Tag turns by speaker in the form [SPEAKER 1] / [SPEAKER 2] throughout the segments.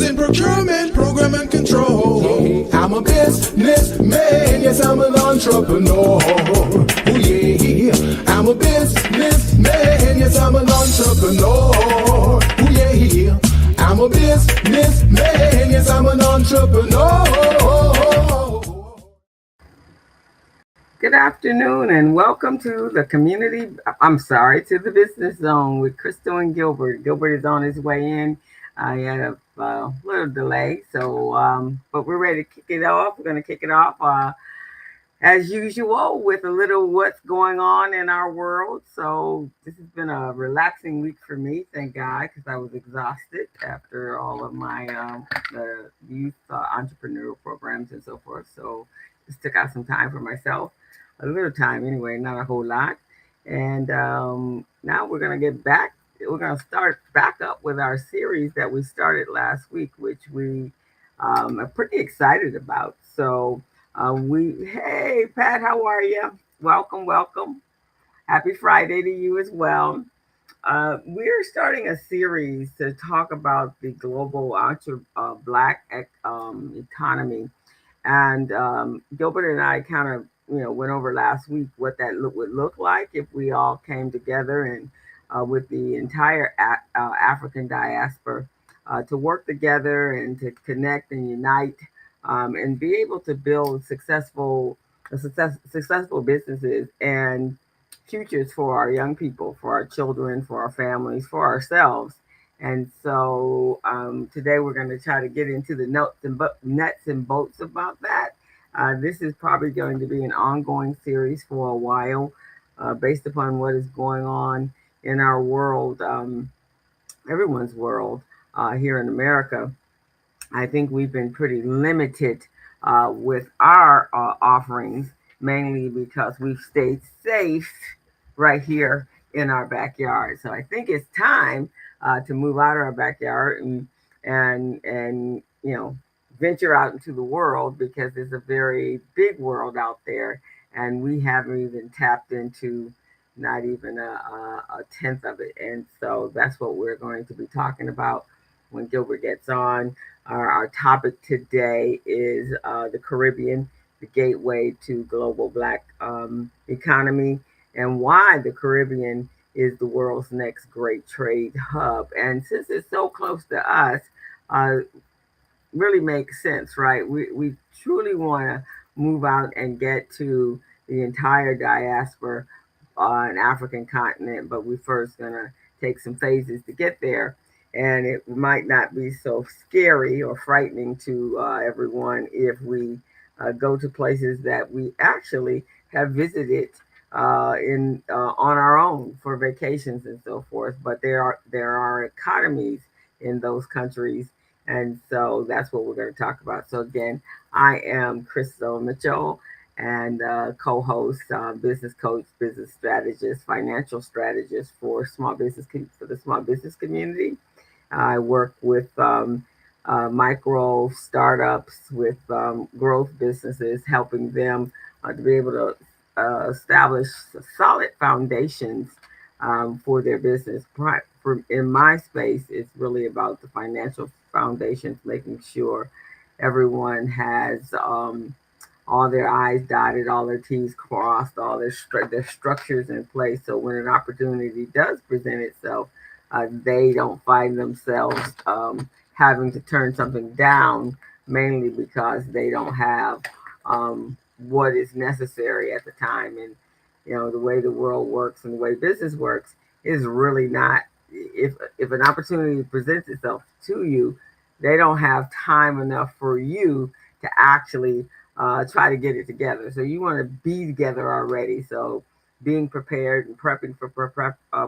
[SPEAKER 1] in procurement, program and control. I'm a businessman, yes, I'm an entrepreneur. Oh yeah, I'm a businessman, yes, I'm an entrepreneur. Oh yeah, I'm a businessman, yes, I'm an entrepreneur.
[SPEAKER 2] Good afternoon and welcome to the to the Business Zone with Crystal and Gilbert. Gilbert is on his way in. He had a little delay, but we're ready to kick it off. We're going to kick it off as usual with a little what's going on in our world. So this has been a relaxing week for me, thank God, because I was exhausted after all of my youth entrepreneurial programs and so forth. So just took out some time for myself. A little time anyway, not a whole lot. And now we're going to get back. We're going to start back up with our series that we started last week, which we are pretty excited about. So hey, Pat, how are you? Welcome, welcome. Happy Friday to you as well. We're starting a series to talk about the global Black economy. And Gilbert and I kind of went over last week what that would look like if we all came together and with the entire African diaspora to work together and to connect and unite and be able to build successful businesses and futures for our young people, for our children, for our families, for ourselves. And so today we're going to try to get into the nuts and bolts about that. This is probably going to be an ongoing series for a while based upon what is going on in our world, everyone's world here in America. I think we've been pretty limited with our offerings, mainly because we've stayed safe right here in our backyard. So I think it's time to move out of our backyard and venture out into the world, because it's a very big world out there, and we haven't even tapped into not even a tenth of it. And so that's what we're going to be talking about when Gilbert gets on. Our topic today is the Caribbean, the gateway to global Black economy, and why the Caribbean is the world's next great trade hub. And since it's so close to us, really makes sense, right? We truly want to move out and get to the entire diaspora on African continent, but we're first going to take some phases to get there. And it might not be so scary or frightening to everyone if we go to places that we actually have visited on our own for vacations and so forth. But there are economies in those countries, and so that's what we're going to talk about. So again, I am Crystal Mitchell, and co-host, business coach, business strategist, financial strategist for the small business community. I work with micro startups, with growth businesses, helping them to be able to establish solid foundations for their business. In my space, it's really about the financial foundations, making sure everyone has all their I's dotted, all their T's crossed, all their structures in place. So when an opportunity does present itself, they don't find themselves having to turn something down, mainly because they don't have what is necessary at the time. And the way the world works and the way business works is really not. If an opportunity presents itself to you, they don't have time enough for you to actually try to get it together. So you want to be together already. So being prepared and prepping for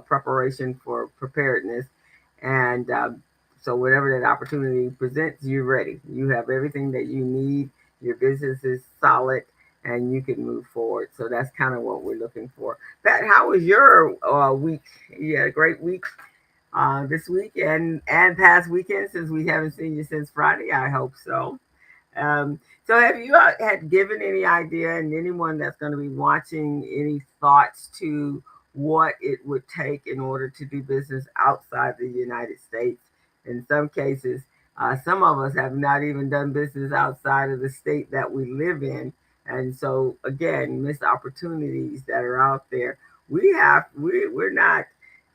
[SPEAKER 2] preparation for preparedness. And so whatever that opportunity presents, you're ready. You have everything that you need. Your business is solid, and you can move forward. So that's kind of what we're looking for. Pat, how was your week? You had a great week this week and past weekend, since we haven't seen you since Friday. I hope so. So have you had given any idea, and anyone that's going to be watching, any thoughts to what it would take in order to do business outside the United States? In some cases, Some of us have not even done business outside of the state that we live in. And so, again, missed opportunities that are out there. We're not,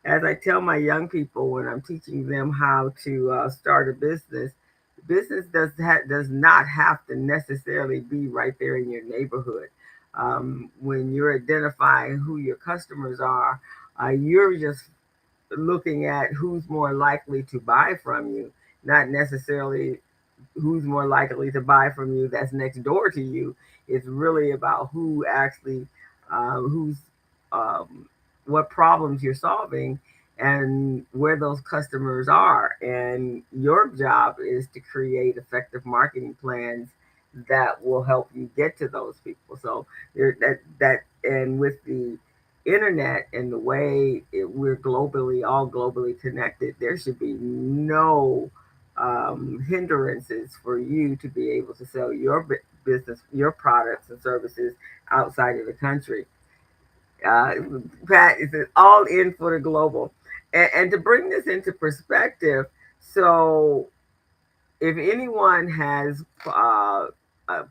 [SPEAKER 2] as I tell my young people when I'm teaching them how to start a business, does not have to necessarily be right there in your neighborhood. When you're identifying who your customers are, you're just looking at who's more likely to buy from you, not necessarily who's more likely to buy from you that's next door to you. It's really about who actually, who's, um, what problems you're solving and where those customers are. And your job is to create effective marketing plans that will help you get to those people. So and with the internet and the way we're all globally connected, there should be no hindrances for you to be able to sell your business, your products and services outside of the country. Uh, Pat is all in for the global. And to bring this into perspective, so if anyone has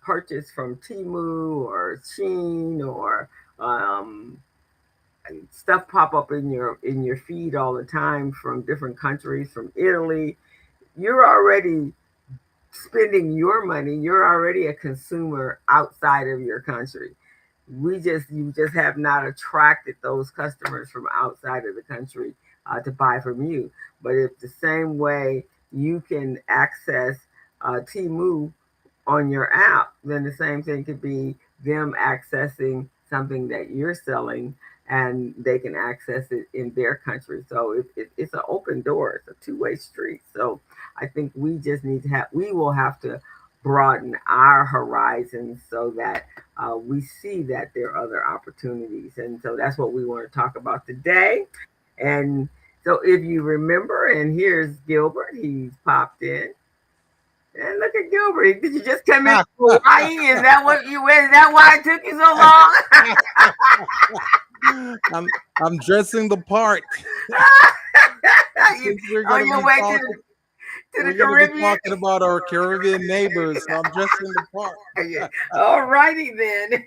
[SPEAKER 2] purchased from Timu or Sheen or um, stuff pop up in your feed all the time from different countries, from Italy, you're already spending your money. You're already a consumer outside of your country. You just have not attracted those customers from outside of the country to buy from you. But if the same way you can access Timu on your app, then the same thing could be them accessing something that you're selling and they can access it in their country. So it's an open door, it's a two-way street. So I think we just need to we will have to broaden our horizons so that we see that there are other opportunities. And so that's what we want to talk about today. And so if you remember, and here's Gilbert, he's popped in. And look at Gilbert. Did you just come in from Hawaii? Is that what you went? Is that why it took you so long?
[SPEAKER 3] I'm dressing the part.
[SPEAKER 2] On your way to the Caribbean.
[SPEAKER 3] Be talking about our Caribbean neighbors. So I'm dressing the part.
[SPEAKER 2] All righty then.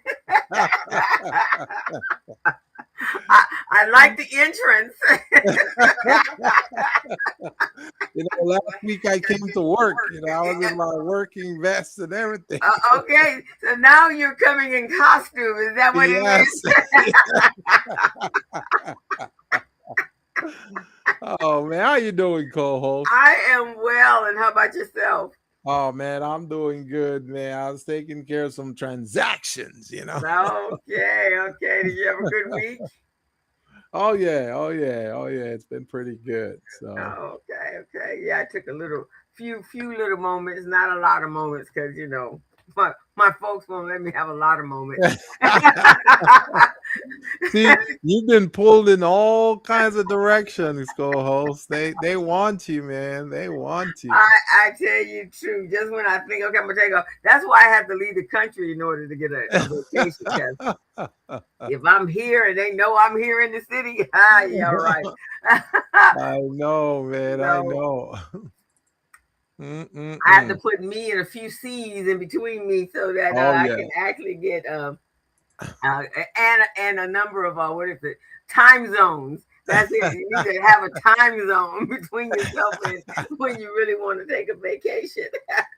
[SPEAKER 2] I like the entrance.
[SPEAKER 3] Last week I came to work. I was in my working vest and everything.
[SPEAKER 2] Okay, so now you're coming in costume. Is that what it is?
[SPEAKER 3] Oh man, how you doing, co-host?
[SPEAKER 2] I am well, and how about yourself?
[SPEAKER 3] Oh man, I'm doing good, man. I was taking care of some transactions,
[SPEAKER 2] Okay. Did you have a good week?
[SPEAKER 3] Oh yeah. It's been pretty good. So.
[SPEAKER 2] Okay. Yeah, I took few little moments, not a lot of moments, because my folks won't let me have a lot of moments.
[SPEAKER 3] See, you've been pulled in all kinds of directions, co-host. They want you, man. They want you.
[SPEAKER 2] I tell you true. Just when I think, okay, I'm gonna take off. That's why I have to leave the country in order to get a vacation. If I'm here and they know I'm here in the city, yeah, right.
[SPEAKER 3] I know, man. I know.
[SPEAKER 2] I have to put me and a few C's in between me so that I can actually get and a number of what is it, time zones. That's it. You need to have a time zone between yourself and when you really want to take a vacation.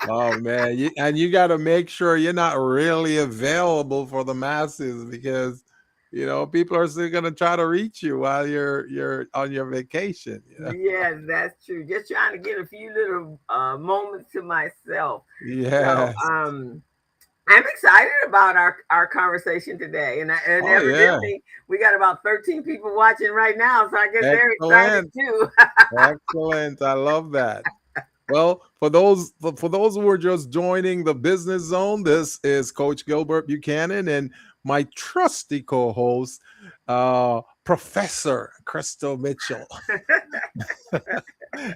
[SPEAKER 3] Oh man, you got to make sure you're not really available for the masses because people are still going to try to reach you while you're on your vacation.
[SPEAKER 2] Yes, that's true. Just trying to get a few little moments to myself.
[SPEAKER 3] Yeah.
[SPEAKER 2] So, I'm excited about our conversation today. And evidently, we got about 13 people watching right now. So I guess they're excited too.
[SPEAKER 3] Excellent. I love that. Well, for those who are just joining the Business Zone, this is Coach Gilbert Buchanan and my trusty co-host, Professor Crystal Mitchell.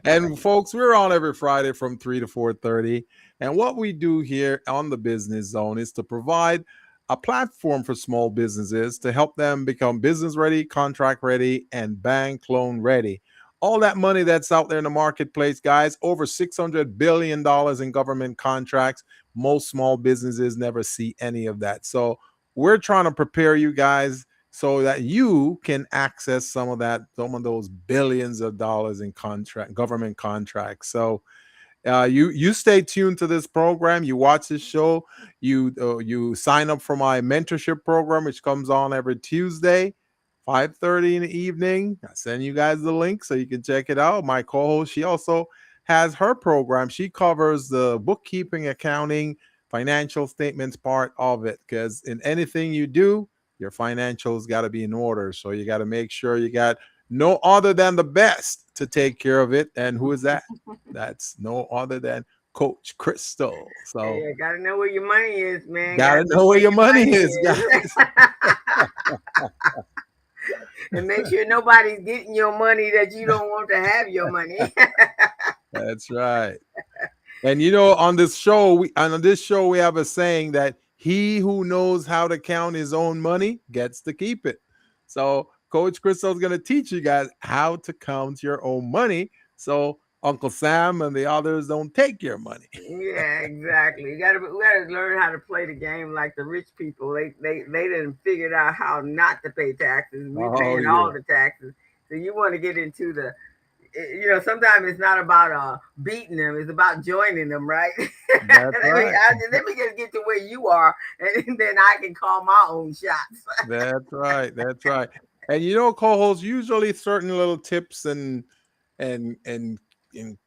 [SPEAKER 3] And folks, we're on every Friday from 3 to 4:30. And what we do here on the Business Zone is to provide a platform for small businesses to help them become business ready, contract ready, and bank loan ready. all that money that's out there in the marketplace, guys, over $600 billion in government contracts. Most small businesses never see any of that. So we're trying to prepare you guys so that you can access some of those billions of dollars in government contracts. So you stay tuned to this program. You watch this show. You sign up for my mentorship program, which comes on every Tuesday, 5:30 in the evening. I send you guys the link so you can check it out. My co-host, she also has her program. She covers the bookkeeping, accounting, financial statements part of it, because in anything you do, your financials got to be in order. So you got to make sure you got no other than the best to take care of it. And who is that? That's no other than Coach Crystal. So
[SPEAKER 2] Hey, you gotta know where your money is, man.
[SPEAKER 3] gotta know where your money is, guys.
[SPEAKER 2] And make sure nobody's getting your money that you don't want to have your money.
[SPEAKER 3] That's right. And on this show, we have a saying that he who knows how to count his own money gets to keep it. So Coach Crystal is going to teach you guys how to count your own money, so Uncle Sam and the others don't take your money.
[SPEAKER 2] Yeah, exactly. We gotta learn how to play the game like the rich people. They didn't figure out how not to pay taxes. We're paying all the taxes. So you want to get into sometimes it's not about beating them, it's about joining them, right?
[SPEAKER 3] That's right.
[SPEAKER 2] Let me just get to where you are, and then I can call my own shots.
[SPEAKER 3] That's right. That's right. And co-hosts, usually certain little tips and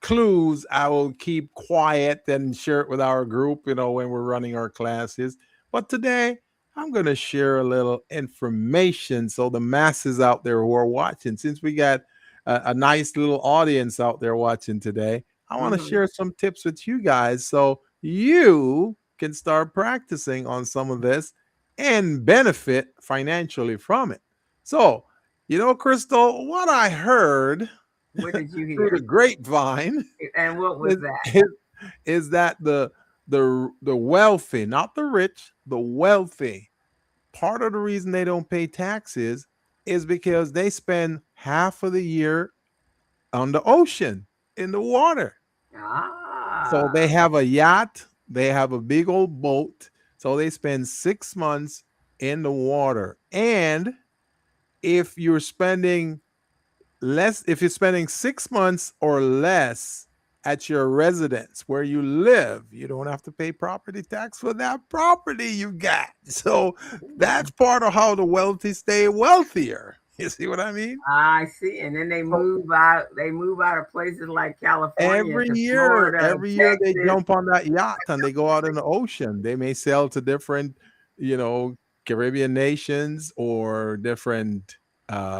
[SPEAKER 3] clues I will keep quiet and share it with our group, when we're running our classes. But today I'm going to share a little information so the masses out there who are watching, since we got a nice little audience out there watching today, I want to share some tips with you guys so you can start practicing on some of this and benefit financially from it. So, Crystal, what I heard,
[SPEAKER 2] what did you hear?
[SPEAKER 3] Through the grapevine,
[SPEAKER 2] and what was that?
[SPEAKER 3] Is that the wealthy, not the rich, the wealthy, part of the reason they don't pay taxes is because they spend half of the year on the ocean, in the water. So they have a yacht, they have a big old boat, so they spend 6 months in the water. And if you're spending 6 months or less at your residence where you live, you don't have to pay property tax for that property you got. So that's part of how the wealthy stay wealthier. You see what I mean?
[SPEAKER 2] I see. And then they move out. They move out of places like California.
[SPEAKER 3] Every
[SPEAKER 2] to
[SPEAKER 3] year,
[SPEAKER 2] Florida,
[SPEAKER 3] they
[SPEAKER 2] Texas.
[SPEAKER 3] jump on that yacht and they go out in the ocean. They may sail to different, Caribbean nations or different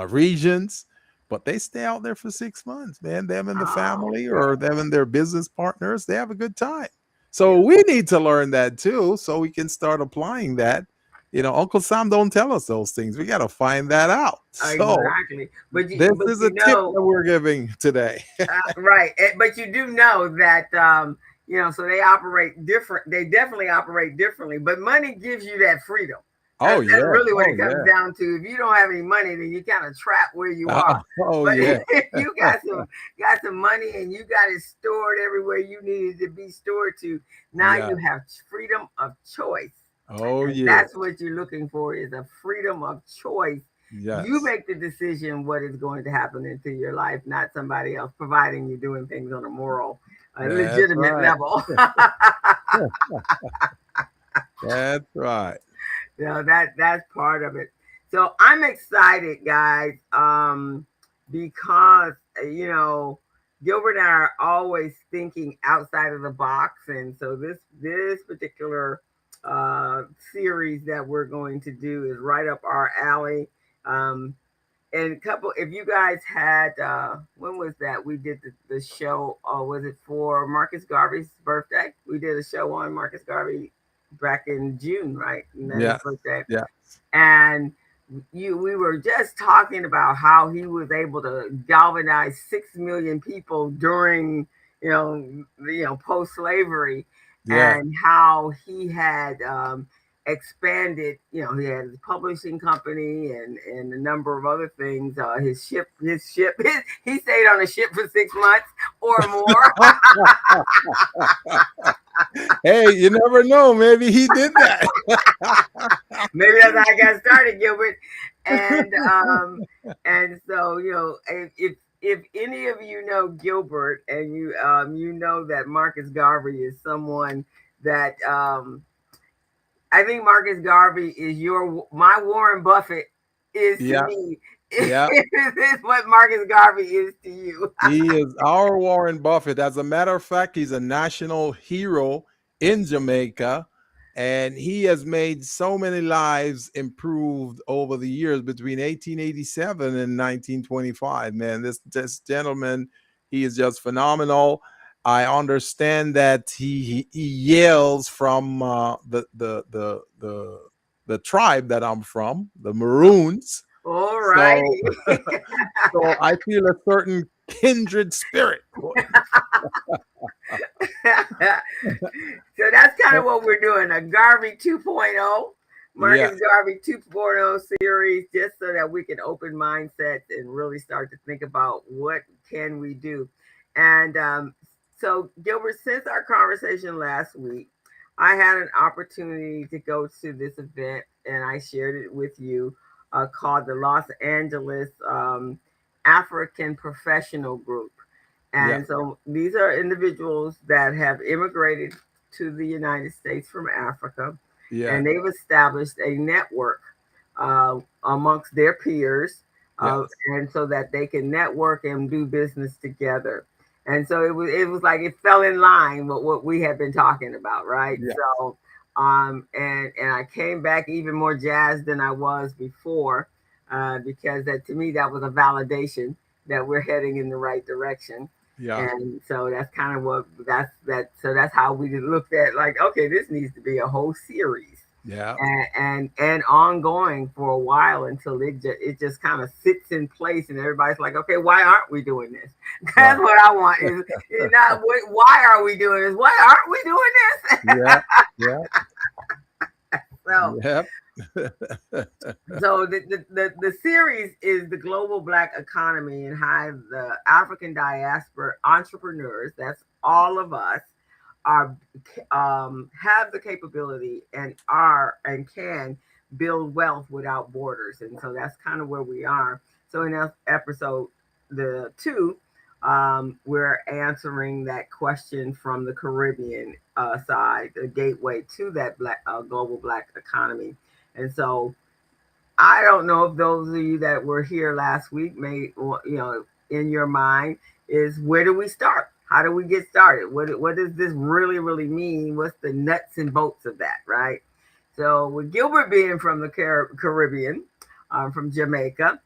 [SPEAKER 3] regions, but they stay out there for 6 months, man. Them and the family or them and their business partners, they have a good time. So we need to learn that too, so we can start applying that. Uncle Sam don't tell us those things. We got to find that out.
[SPEAKER 2] Exactly.
[SPEAKER 3] But this is a tip that we're giving today.
[SPEAKER 2] Right. But you do know that, so they operate different. They definitely operate differently, but money gives you that freedom. That's really what it comes down to. If you don't have any money, then you kind of trapped where you are. But if you got some money and you got it stored everywhere you needed to be stored to, now you have freedom of choice. That's what you're looking for, is a freedom of choice.
[SPEAKER 3] Yes.
[SPEAKER 2] You make the decision what is going to happen into your life, not somebody else, providing you're doing things on a moral, legitimate level.
[SPEAKER 3] That's right.
[SPEAKER 2] That's part of it. So I'm excited, guys, because Gilbert and I are always thinking outside of the box, and so this particular series that we're going to do is right up our alley. And if you guys had, when was that? We did the show, was it for Marcus Garvey's birthday? We did a show on Marcus Garvey back in June, right?
[SPEAKER 3] Yeah.
[SPEAKER 2] Yeah. And we were just talking about how he was able to galvanize 6 million people during, post-slavery. And how he had expanded. You know, he had his publishing company and a number of other things. He stayed on a ship for 6 months or more.
[SPEAKER 3] Hey, you never know. Maybe he did that.
[SPEAKER 2] Maybe that's how I got started, Gilbert. And so, you know, if any of you know Gilbert, and you know that Marcus Garvey is someone that I think Marcus Garvey is my Warren Buffett is to
[SPEAKER 3] Yeah,
[SPEAKER 2] me.
[SPEAKER 3] yeah.
[SPEAKER 2] Is what Marcus Garvey is to you.
[SPEAKER 3] He is our Warren Buffett. As a matter of fact, he's a national hero in Jamaica, and he has made so many lives improved over the years between 1887 and 1925. Man, this gentleman, he is just phenomenal. I understand that he yells from the tribe that I'm from, the Maroons.
[SPEAKER 2] All
[SPEAKER 3] So
[SPEAKER 2] righty.
[SPEAKER 3] so I feel a certain kindred spirit.
[SPEAKER 2] So that's kind of what we're doing, a Garvey 2.0,
[SPEAKER 3] Yeah,
[SPEAKER 2] Marcus Garvey 2.0 series, just so that we can open mindsets and really start to think about what can we do. And so, Gilbert, since our conversation last week, I had an opportunity to go to this event, and I shared it with you, called the Los Angeles African Professional Group.
[SPEAKER 3] yeah,
[SPEAKER 2] And so these are individuals that have immigrated to the United States from Africa,
[SPEAKER 3] yeah,
[SPEAKER 2] and they've established a network amongst their peers,
[SPEAKER 3] yes,
[SPEAKER 2] and so that they can network and do business together. And so it was like it fell in line with what we had been talking about, right?
[SPEAKER 3] yeah.
[SPEAKER 2] So and I came back even more jazzed than I was before, because that to me that was a validation that we're heading in the right direction.
[SPEAKER 3] Yeah,
[SPEAKER 2] And so that's kind of so that's how we looked at, like, okay, this needs to be a whole series,
[SPEAKER 3] yeah,
[SPEAKER 2] and ongoing for a while until it just kind of sits in place, and everybody's like, okay, why aren't we doing this? That's
[SPEAKER 3] right.
[SPEAKER 2] what I want, is not why are we doing this? Why aren't we doing this?
[SPEAKER 3] Yeah, yeah,
[SPEAKER 2] So
[SPEAKER 3] yep.
[SPEAKER 2] So the series is the global Black economy, and how the African diaspora entrepreneurs, that's all of us, are have the capability and can build wealth without borders. And so that's kind of where we are. So in episode the two, we're answering that question from the Caribbean side, the gateway to that global Black economy. And so I don't know if those of you that were here last week may, in your mind, is where do we start? How do we get started? What does this really mean? What's the nuts and bolts of that, right? So with Gilbert being from the Caribbean, from Jamaica,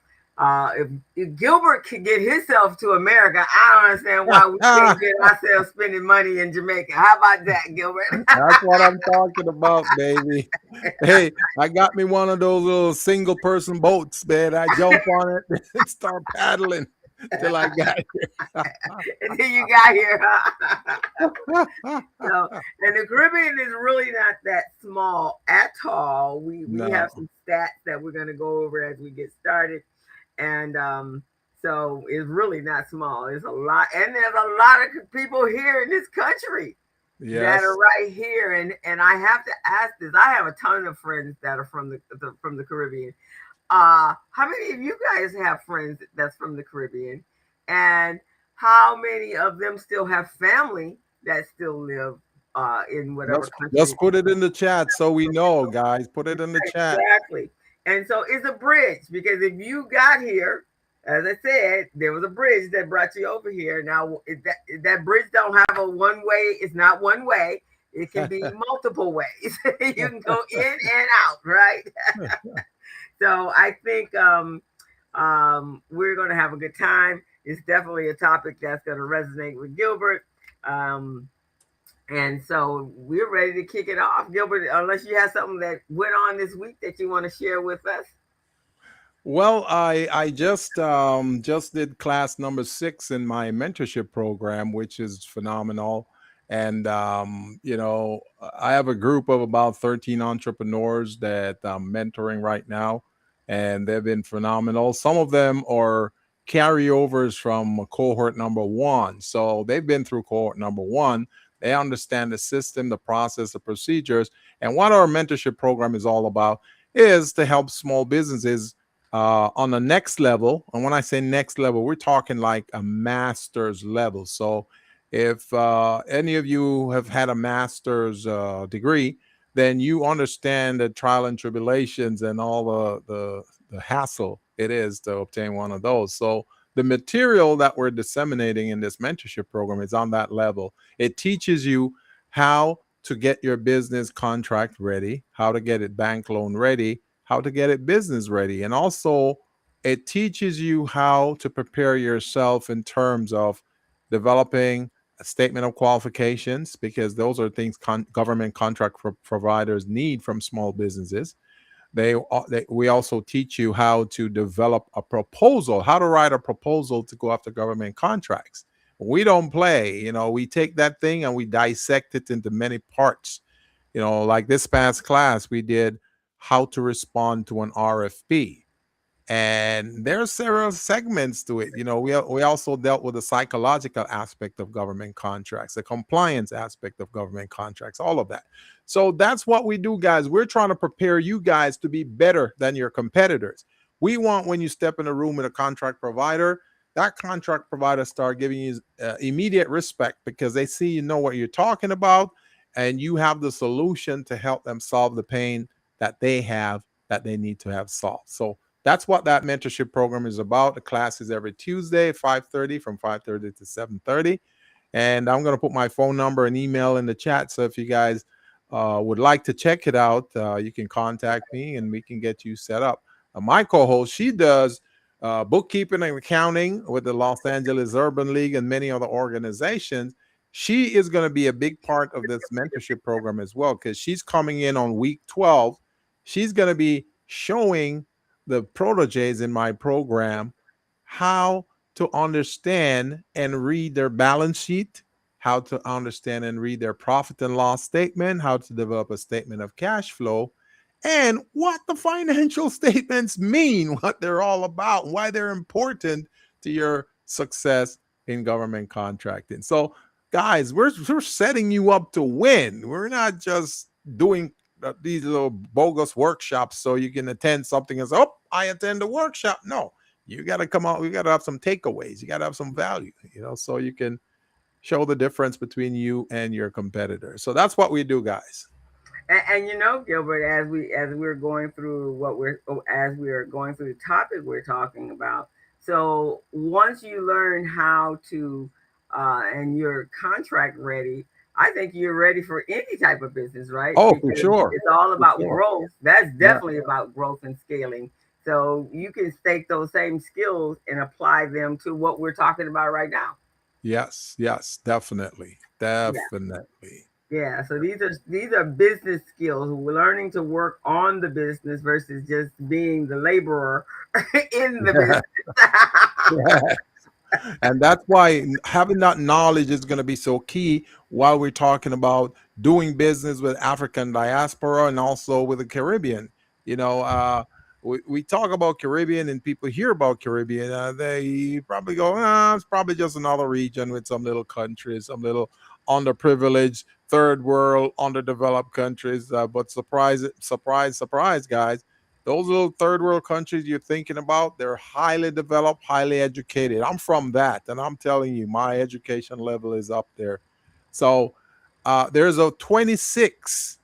[SPEAKER 2] if Gilbert could get himself to America, I don't understand why we can't get ourselves spending money in Jamaica. How about that, Gilbert?
[SPEAKER 3] That's what I'm talking about, baby. Hey, I got me one of those little single person boats, man. I jump on it and start paddling till I got
[SPEAKER 2] Until you got here.
[SPEAKER 3] here.
[SPEAKER 2] So, and the Caribbean is really not that small at all. We
[SPEAKER 3] No.
[SPEAKER 2] have some stats that we're going to go over as we get started. And so it's really not small. It's a lot. And there's a lot of people here in this country that
[SPEAKER 3] Yes.
[SPEAKER 2] are right here. And I have to ask this. I have a ton of friends that are from the Caribbean. How many of you guys have friends that's from the Caribbean? And how many of them still have family that still live in whatever country?
[SPEAKER 3] Just put it in the chat so we know, guys. Put it in the chat.
[SPEAKER 2] Exactly. And so it's a bridge, because if you got here, as I said, there was a bridge that brought you over here. Now, that bridge don't have a one way. It's not one way. It can be multiple ways. You can go in and out, right? So I think we're going to have a good time. It's definitely a topic that's going to resonate with Gilbert. And so we're ready to kick it off, Gilbert, unless you have something that went on this week that you want to share with us.
[SPEAKER 3] Well, I just did class number 6 in my mentorship program, which is phenomenal. And, I have a group of about 13 entrepreneurs that I'm mentoring right now, and they've been phenomenal. Some of them are carryovers from cohort number one. So they've been through cohort number one. They understand the system, the process, the procedures. And what our mentorship program is all about is to help small businesses on the next level. And when I say next level, we're talking like a master's level. So if any of you have had a master's degree, then you understand the trial and tribulations and all the hassle it is to obtain one of those. So the material that we're disseminating in this mentorship program is on that level. It teaches you how to get your business contract ready, how to get it bank loan ready, how to get it business ready. And also, it teaches you how to prepare yourself in terms of developing a statement of qualifications, because those are things government contract providers need from small businesses. We also teach you how to develop a proposal, how to write a proposal to go after government contracts. We don't play, we take that thing and we dissect it into many parts. Like this past class, we did how to respond to an RFP. And there are several segments to it. We also dealt with the psychological aspect of government contracts, the compliance aspect of government contracts, all of that. So that's what we do, guys. We're trying to prepare you guys to be better than your competitors. We want, when you step in a room with a contract provider, that contract provider start giving you immediate respect, because they see you know what you're talking about and you have the solution to help them solve the pain that they have, that they need to have solved. So that's what that mentorship program is about. The class is every Tuesday, 5:30, from 5:30 to 7:30. And I'm going to put my phone number and email in the chat. So if you guys would like to check it out, you can contact me and we can get you set up. My co-host, she does bookkeeping and accounting with the Los Angeles Urban League and many other organizations. She is going to be a big part of this mentorship program as well, because she's coming in on week 12. She's going to be showing the proteges in my program how to understand and read their balance sheet, how to understand and read their profit and loss statement, how to develop a statement of cash flow, and what the financial statements mean, what they're all about, why they're important to your success in government contracting. So, guys, we're setting you up to win. We're not just doing these little bogus workshops so you can attend something and say, oh, I attend a workshop. No, you got to come out. You got to have some takeaways. You got to have some value, so you can show the difference between you and your competitors. So that's what we do, guys.
[SPEAKER 2] And Gilbert, as we're going through as we are going through the topic we're talking about. So once you learn how to and your contract ready, I think you're ready for any type of business, right?
[SPEAKER 3] Oh,
[SPEAKER 2] Because
[SPEAKER 3] for sure.
[SPEAKER 2] it's all about
[SPEAKER 3] For sure.
[SPEAKER 2] growth. That's definitely about growth and scaling. So you can take those same skills and apply them to what we're talking about right now.
[SPEAKER 3] Yes, definitely. Definitely.
[SPEAKER 2] Yeah, so these are business skills. We're learning to work on the business versus just being the laborer in the business.
[SPEAKER 3] Yeah. And that's why having that knowledge is going to be so key while we're talking about doing business with African diaspora and also with the Caribbean. We talk about Caribbean and people hear about Caribbean. They probably go, it's probably just another region with some little countries, some little underprivileged, third world, underdeveloped countries. But surprise, guys. Those little third world countries you're thinking about, they're highly developed, highly educated. I'm from that, and I'm telling you, my education level is up there. So there's a 26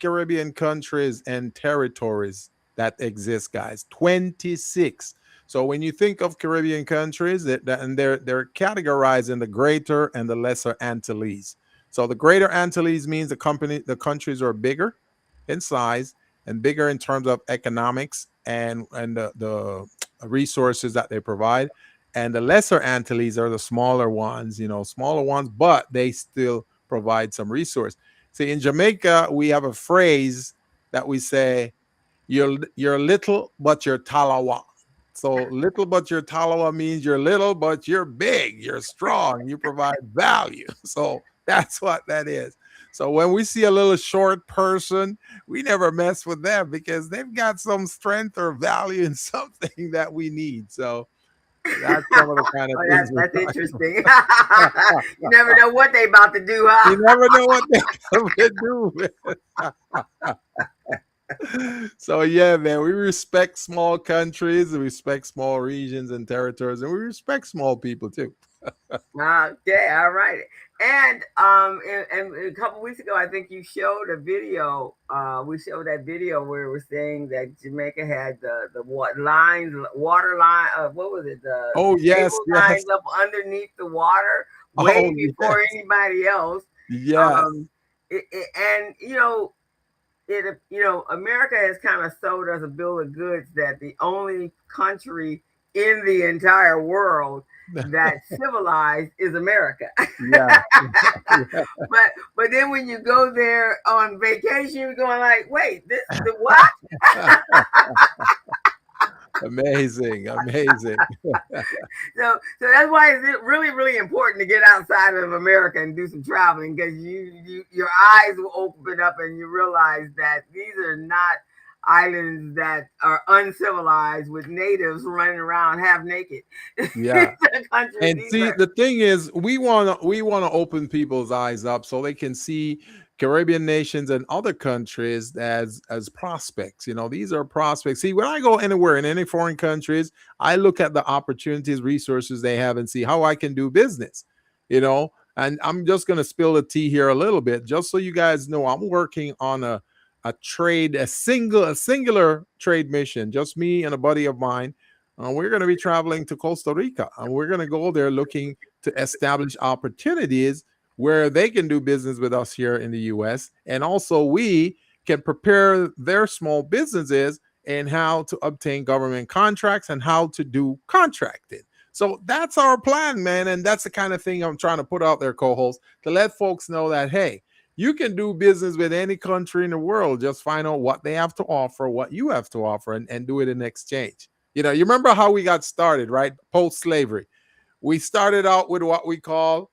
[SPEAKER 3] Caribbean countries and territories that exist, guys. 26. So when you think of Caribbean countries, and they're categorized in the Greater and the Lesser Antilles. So the Greater Antilles means the countries are bigger in size and bigger in terms of economics and the resources that they provide. And the Lesser Antilles are the smaller ones, but they still provide some resource. See, in Jamaica, we have a phrase that we say, you're little, but you're talawa. So little, but you're talawa means you're little, but you're big, you're strong, you provide value. So That's what that is. So when we see a little short person, we never mess with them because they've got some strength or value in something that we need. So that's some of the kind of
[SPEAKER 2] Oh,
[SPEAKER 3] things we're
[SPEAKER 2] that's
[SPEAKER 3] talking
[SPEAKER 2] interesting.
[SPEAKER 3] about.
[SPEAKER 2] You never know what they about to do, huh?
[SPEAKER 3] You never know what they're gonna do. So yeah, man, we respect small countries, we respect small regions and territories, and we respect small people too.
[SPEAKER 2] Okay, all right. And a couple weeks ago, I think you showed a video. We showed that video where it was saying that Jamaica had the water line. What was it? The
[SPEAKER 3] Oh yes,
[SPEAKER 2] cable
[SPEAKER 3] yes.
[SPEAKER 2] lines up underneath the water way
[SPEAKER 3] Oh
[SPEAKER 2] before
[SPEAKER 3] yes,
[SPEAKER 2] anybody else.
[SPEAKER 3] yes.
[SPEAKER 2] Um, and America has kind of sold us a bill of goods that the only country in the entire world that's civilized is America.
[SPEAKER 3] Yeah, yeah.
[SPEAKER 2] but then when you go there on vacation, you're going like, wait, this the what?
[SPEAKER 3] Amazing, amazing.
[SPEAKER 2] So that's why it's really really important to get outside of America and do some traveling, because your eyes will open up and you realize that these are not islands that are uncivilized with natives running around half naked.
[SPEAKER 3] Yeah. And
[SPEAKER 2] These
[SPEAKER 3] see,
[SPEAKER 2] are
[SPEAKER 3] the thing is, we wanna open people's eyes up so they can see Caribbean nations and other countries as prospects. You know, these are prospects. See, when I go anywhere in any foreign countries, I look at the opportunities, resources they have, and see how I can do business. You know, and I'm just gonna spill the tea here a little bit, just so you guys know. I'm working on a singular trade mission, just me and a buddy of mine. We're going to be traveling to Costa Rica, and we're going to go there looking to establish opportunities where they can do business with us here in the US. And also, we can prepare their small businesses and how to obtain government contracts and how to do contracting. So that's our plan, man. And that's the kind of thing I'm trying to put out there, co host, to let folks know that, hey, you can do business with any country in the world. Just find out what they have to offer, what you have to offer, and do it in exchange. You know, you remember how we got started, right? Post slavery. We started out with what they call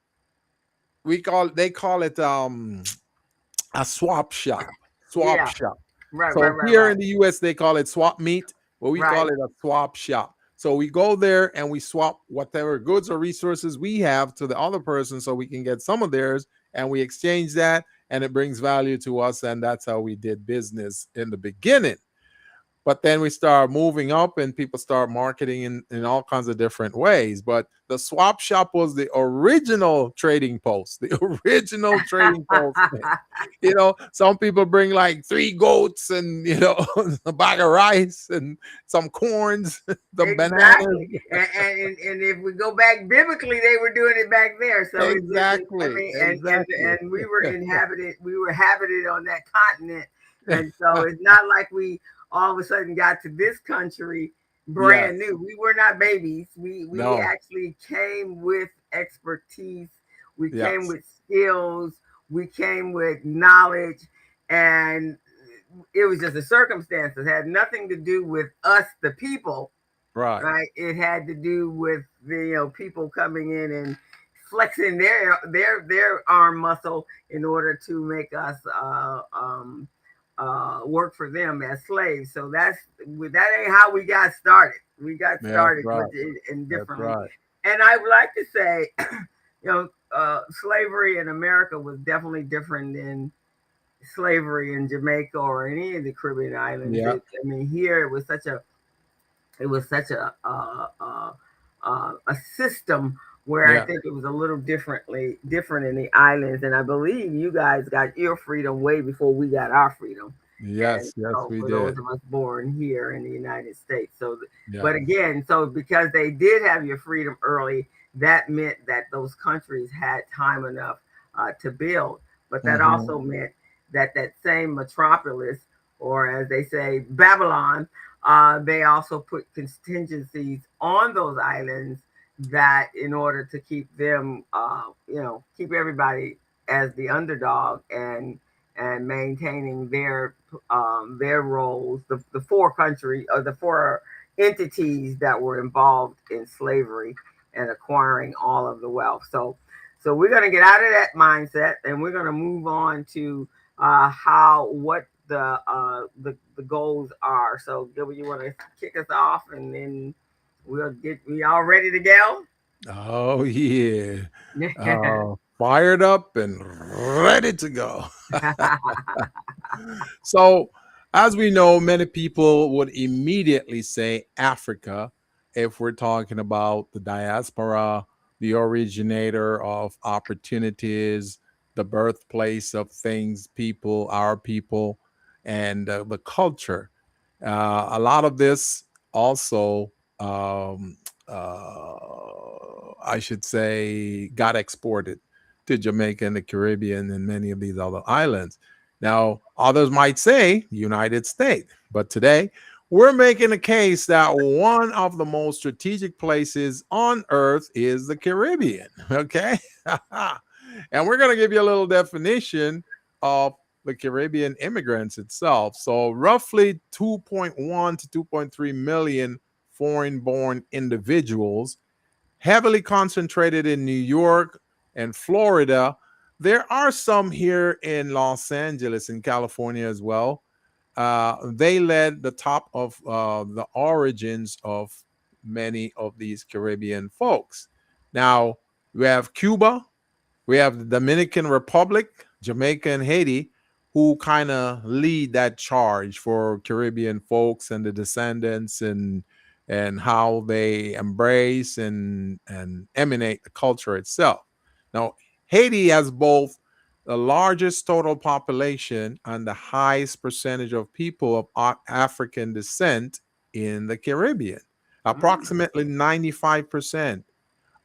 [SPEAKER 3] it a swap shop. Swap
[SPEAKER 2] yeah,
[SPEAKER 3] shop.
[SPEAKER 2] right, right,
[SPEAKER 3] So
[SPEAKER 2] right,
[SPEAKER 3] here
[SPEAKER 2] right,
[SPEAKER 3] in the US they call it swap meet, but we call
[SPEAKER 2] right.
[SPEAKER 3] it a swap shop. So we go there and we swap whatever goods or resources we have to the other person so we can get some of theirs, and we exchange that, and it brings value to us, and that's how we did business in the beginning. But then we start moving up and people start marketing in all kinds of different ways. But the swap shop was the original trading post, the original trading post. You know, some people bring like 3 goats and, a bag of rice and some corns, some bananas.
[SPEAKER 2] Exactly. And if we go back biblically, they were doing it back there. So I
[SPEAKER 3] Exactly.
[SPEAKER 2] mean,
[SPEAKER 3] Exactly.
[SPEAKER 2] and we were habited on that continent. And so it's not like we all of a sudden got to this country brand
[SPEAKER 3] Yes.
[SPEAKER 2] new. We were not babies. We
[SPEAKER 3] No.
[SPEAKER 2] actually came with expertise. We came
[SPEAKER 3] Yes.
[SPEAKER 2] with skills. We came with knowledge, and it was just a circumstance. It had nothing to do with us, the people,
[SPEAKER 3] Right.
[SPEAKER 2] right? It had to do with the people coming in and flexing their arm muscle in order to make us work for them as slaves. So that ain't how we got started. We got
[SPEAKER 3] That's
[SPEAKER 2] started
[SPEAKER 3] right.
[SPEAKER 2] with it and
[SPEAKER 3] That's
[SPEAKER 2] differently.
[SPEAKER 3] right.
[SPEAKER 2] And I would like to say, slavery in America was definitely different than slavery in Jamaica or any of the Caribbean islands.
[SPEAKER 3] Yeah.
[SPEAKER 2] I mean, here it was such a system where I
[SPEAKER 3] Yeah.
[SPEAKER 2] think it was a little different in the islands, and I believe you guys got your freedom way before we got our freedom. And
[SPEAKER 3] Yes. Yes,
[SPEAKER 2] so
[SPEAKER 3] we
[SPEAKER 2] for those
[SPEAKER 3] did.
[SPEAKER 2] of us born here in the United States,
[SPEAKER 3] Yeah.
[SPEAKER 2] but again, so because they did have your freedom early, that meant that those countries had time enough to build. But that
[SPEAKER 3] Hmm.
[SPEAKER 2] also meant that that same metropolis, or as they say, Babylon, they also put contingencies on those islands that in order to keep them, keep everybody as the underdog and maintaining their roles, the four country or the four entities that were involved in slavery and acquiring all of the wealth. So we're going to get out of that mindset, and we're going to move on to what the goals are. So Gilbert, you want to kick us off, and then we all ready to go?
[SPEAKER 3] Oh yeah. Fired up and ready to go. So, as we know, many people would immediately say Africa if we're talking about the diaspora, the originator of opportunities, the birthplace of things, people, our people, and the culture. A lot of this also, I should say, got exported to Jamaica and the Caribbean and many of these other islands. Now, others might say United States, but today we're making a case that one of the most strategic places on earth is the Caribbean. Okay. And we're going to give you a little definition of the Caribbean immigrants itself. So, roughly 2.1 to 2.3 million foreign born individuals, heavily concentrated in New York and Florida. There are some here in Los Angeles, in California as well. They led the top of the origins of many of these Caribbean folks. Now, we have Cuba, we have the Dominican Republic, Jamaica, and Haiti, who kind of lead that charge for Caribbean folks and the descendants, and how they embrace and emanate the culture itself. Now, Haiti has both the largest total population and the highest percentage of people of African descent in the Caribbean. Approximately 95%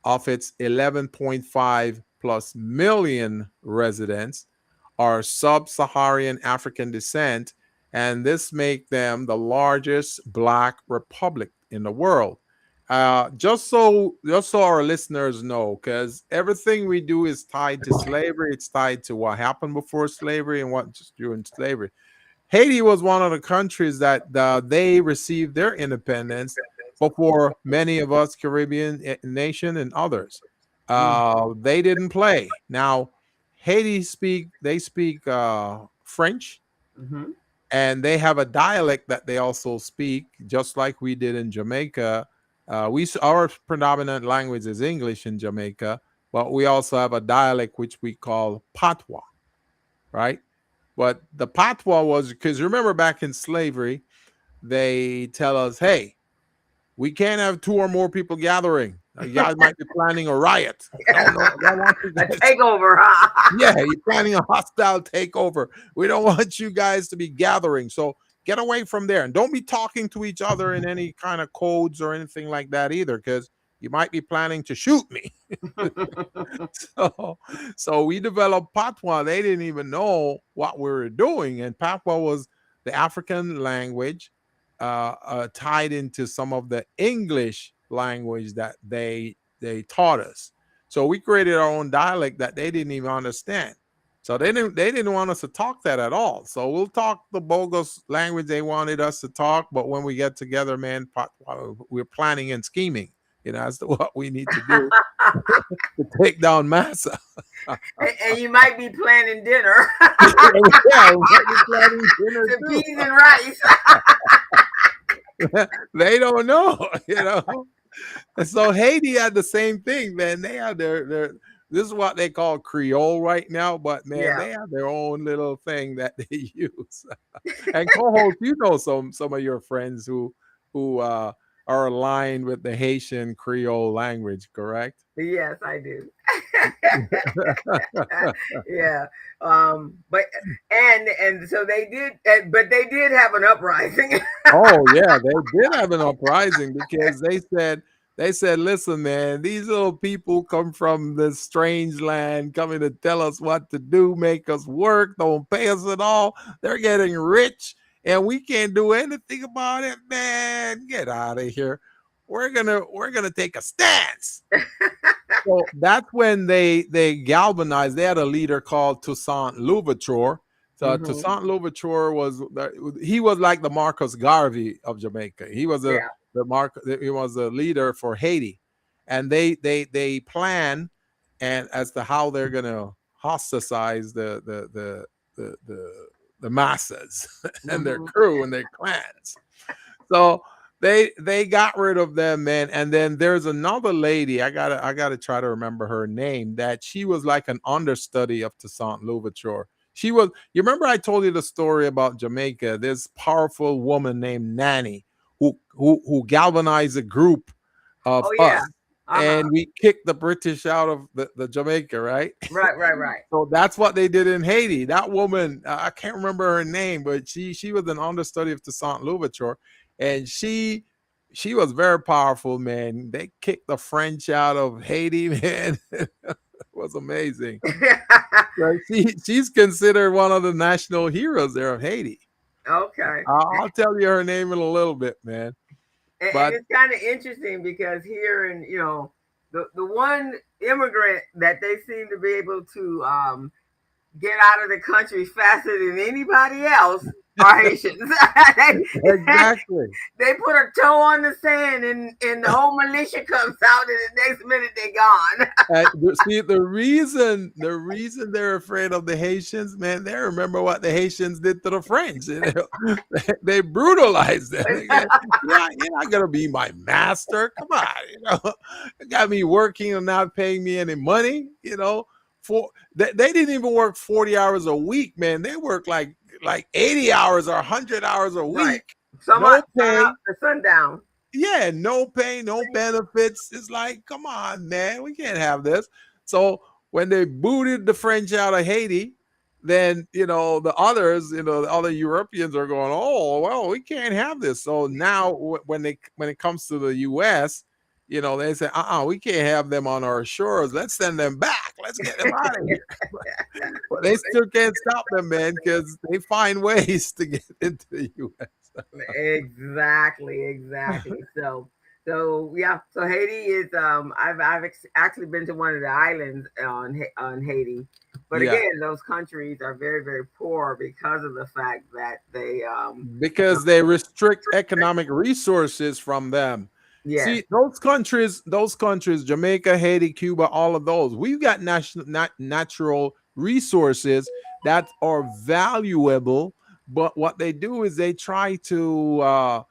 [SPEAKER 3] of its 11.5 plus million residents are sub-Saharan African descent, and this makes them the largest Black republic in the world. Just so our listeners know, because everything we do is tied to slavery. It's tied to what happened before slavery and what just during slavery. Haiti was one of the countries that they received their independence before many of us Caribbean nation and others. They didn't play. Now, they speak French,
[SPEAKER 2] Mm-hmm.
[SPEAKER 3] and they have a dialect that they also speak, just like we did in Jamaica. Our predominant language is English in Jamaica, but we also have a dialect which we call Patois, right? But the Patois was because remember back in slavery, they tell us, hey, we can't have two or more people gathering. You guys might be planning a riot. No, I want you
[SPEAKER 2] A
[SPEAKER 3] guys.
[SPEAKER 2] takeover, huh?
[SPEAKER 3] Yeah, you're planning a hostile takeover. We don't want you guys to be gathering. So get away from there. And don't be talking to each other in any kind of codes or anything like that either, because you might be planning to shoot me. so, so we developed Patois. They didn't even know what we were doing. And Patois was the African language tied into some of the English language that they taught us. So we created our own dialect that they didn't even understand. So they didn't want us to talk that at all. So we'll talk the bogus language they wanted us to talk, but when we get together, man, we're planning and scheming, as to what we need to do to take down massa.
[SPEAKER 2] And you might be planning dinner.
[SPEAKER 3] Yeah, we might be planning dinner
[SPEAKER 2] The
[SPEAKER 3] too.
[SPEAKER 2] peas and rice.
[SPEAKER 3] They don't know. And so Haiti had the same thing, man. They had their this is what they call Creole right now, but man,
[SPEAKER 2] Yeah.
[SPEAKER 3] they have their own little thing that they use. And co-host, some of your friends who are aligned with the Haitian Creole language, correct?
[SPEAKER 2] Yes, I do. Yeah. But and so they did, but they did have an uprising.
[SPEAKER 3] Oh yeah, they did have an uprising because they said, listen, man, these little people come from this strange land, coming to tell us what to do, make us work, don't pay us at all. They're getting rich, and we can't do anything about it, man. Get out of here. We're gonna take a stance. So that's when they galvanized. They had a leader called Toussaint Louverture. So
[SPEAKER 2] Mhm.
[SPEAKER 3] Toussaint Louverture he was like the Marcus Garvey of Jamaica. He was
[SPEAKER 2] Yeah.
[SPEAKER 3] he was a leader for Haiti, and they planned and as to how they're going to ostracize the masses and their
[SPEAKER 2] Mhm.
[SPEAKER 3] crew and their clans. So they got rid of them, man. And then there's another lady. I gotta try to remember her name. That she was like an understudy of Toussaint Louverture. She was. You remember I told you the story about Jamaica. This powerful woman named Nanny who galvanized a group of
[SPEAKER 2] Oh yeah.
[SPEAKER 3] us,
[SPEAKER 2] Uh-huh.
[SPEAKER 3] and we kicked the British out of the Jamaica, right?
[SPEAKER 2] Right, right, right.
[SPEAKER 3] So that's what they did in Haiti. That woman, I can't remember her name, but she was an understudy of Toussaint Louverture, and she was very powerful, man. They kicked the French out of Haiti, man. It was amazing. So she's considered one of the national heroes there of Haiti.
[SPEAKER 2] Okay.
[SPEAKER 3] I'll tell you her name in a little bit, man.
[SPEAKER 2] And
[SPEAKER 3] But
[SPEAKER 2] it's kind of interesting because here in, the one immigrant that they seem to be able to get out of the country faster than anybody else are Haitians.
[SPEAKER 3] exactly.
[SPEAKER 2] They put a toe on the sand, and the whole militia comes out, and the next minute they're gone.
[SPEAKER 3] See, the reason they're afraid of the Haitians, man, they remember what the Haitians did to the French. They brutalized them. Yeah, you're not gonna be my master. Come on, you got me working and not paying me any money. For they didn't even work 40 hours a week, man. They worked like 80 hours or 100 hours a
[SPEAKER 2] Right.
[SPEAKER 3] week,
[SPEAKER 2] Sun
[SPEAKER 3] no
[SPEAKER 2] up
[SPEAKER 3] pay.
[SPEAKER 2] to sundown.
[SPEAKER 3] Yeah, no pay, no benefits. It's like, come on, man, we can't have this. So when they booted the French out of Haiti, then the others, the other Europeans are going, oh well, we can't have this. So now when it comes to the U.S., they say, we can't have them on our shores. Let's send them back. Let's get them out of here. But they still can't stop them, man, because they find ways to get into the U.S.
[SPEAKER 2] Exactly, exactly. So yeah. So Haiti is I've actually been to one of the islands on Haiti, but
[SPEAKER 3] Yeah.
[SPEAKER 2] again, those countries are very very poor because of the fact that they
[SPEAKER 3] Because they restrict economic resources from them.
[SPEAKER 2] yes.
[SPEAKER 3] See, those countries, Jamaica, Haiti, Cuba, all of those, we've got natural resources that are valuable. But what they do is they try to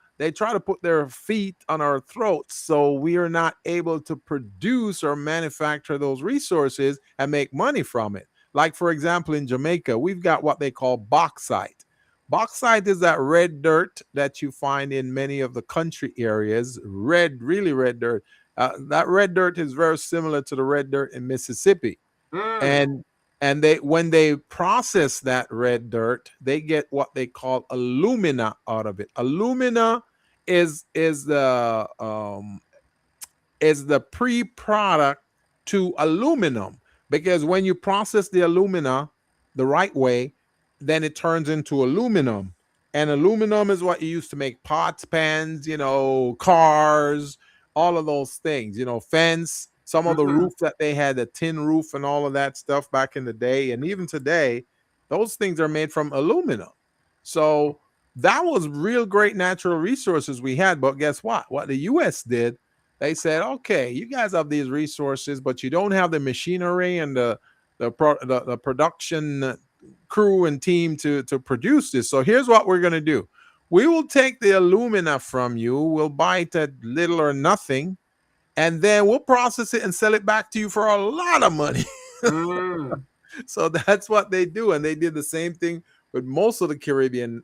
[SPEAKER 3] put their feet on our throats, so we are not able to produce or manufacture those resources and make money from it. Like, for example, in Jamaica, we've got what they call bauxite. Bauxite is that red dirt that you find in many of the country areas. Red, really red dirt. That red dirt is very similar to the red dirt in Mississippi.
[SPEAKER 2] Mm.
[SPEAKER 3] And they when they process that red dirt, they get what they call alumina out of it. Alumina is is the um, is the pre-product to aluminum, because when you process the alumina the right way, then it turns into aluminum. And aluminum is what you use to make pots, pans, cars, all of those things, fence, some of the
[SPEAKER 2] Hmm.
[SPEAKER 3] roof that they had, the tin roof and all of that stuff back in the day. And even today, those things are made from aluminum. So that was real great natural resources we had. But guess what? What the US did, they said, okay, you guys have these resources, but you don't have the machinery and the production crew and team to produce this. So here's what we're going to do. We will take the alumina from you. We'll buy it at little or nothing, and then we'll process it and sell it back to you for a lot of money.
[SPEAKER 2] Mm.
[SPEAKER 3] So that's what they do. And they did the same thing with most of the Caribbean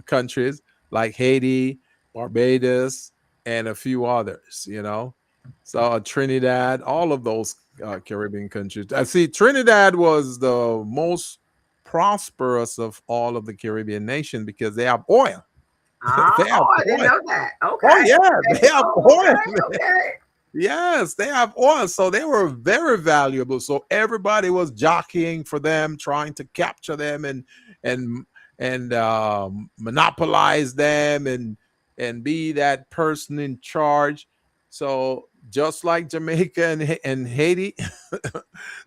[SPEAKER 3] countries like Haiti, Barbados, and a few others. So Trinidad, all of those Caribbean countries. I see Trinidad was the most prosperous of all of the Caribbean nations because they have oil.
[SPEAKER 2] Ah,
[SPEAKER 3] They have
[SPEAKER 2] I didn't
[SPEAKER 3] oil.
[SPEAKER 2] know that.
[SPEAKER 3] Oh
[SPEAKER 2] Okay.
[SPEAKER 3] yeah, they have
[SPEAKER 2] Oh,
[SPEAKER 3] oil.
[SPEAKER 2] okay. Okay.
[SPEAKER 3] Yes, they have oil. So they were very valuable. So everybody was jockeying for them, trying to capture them and monopolize them and be that person in charge. So just like Jamaica and Haiti,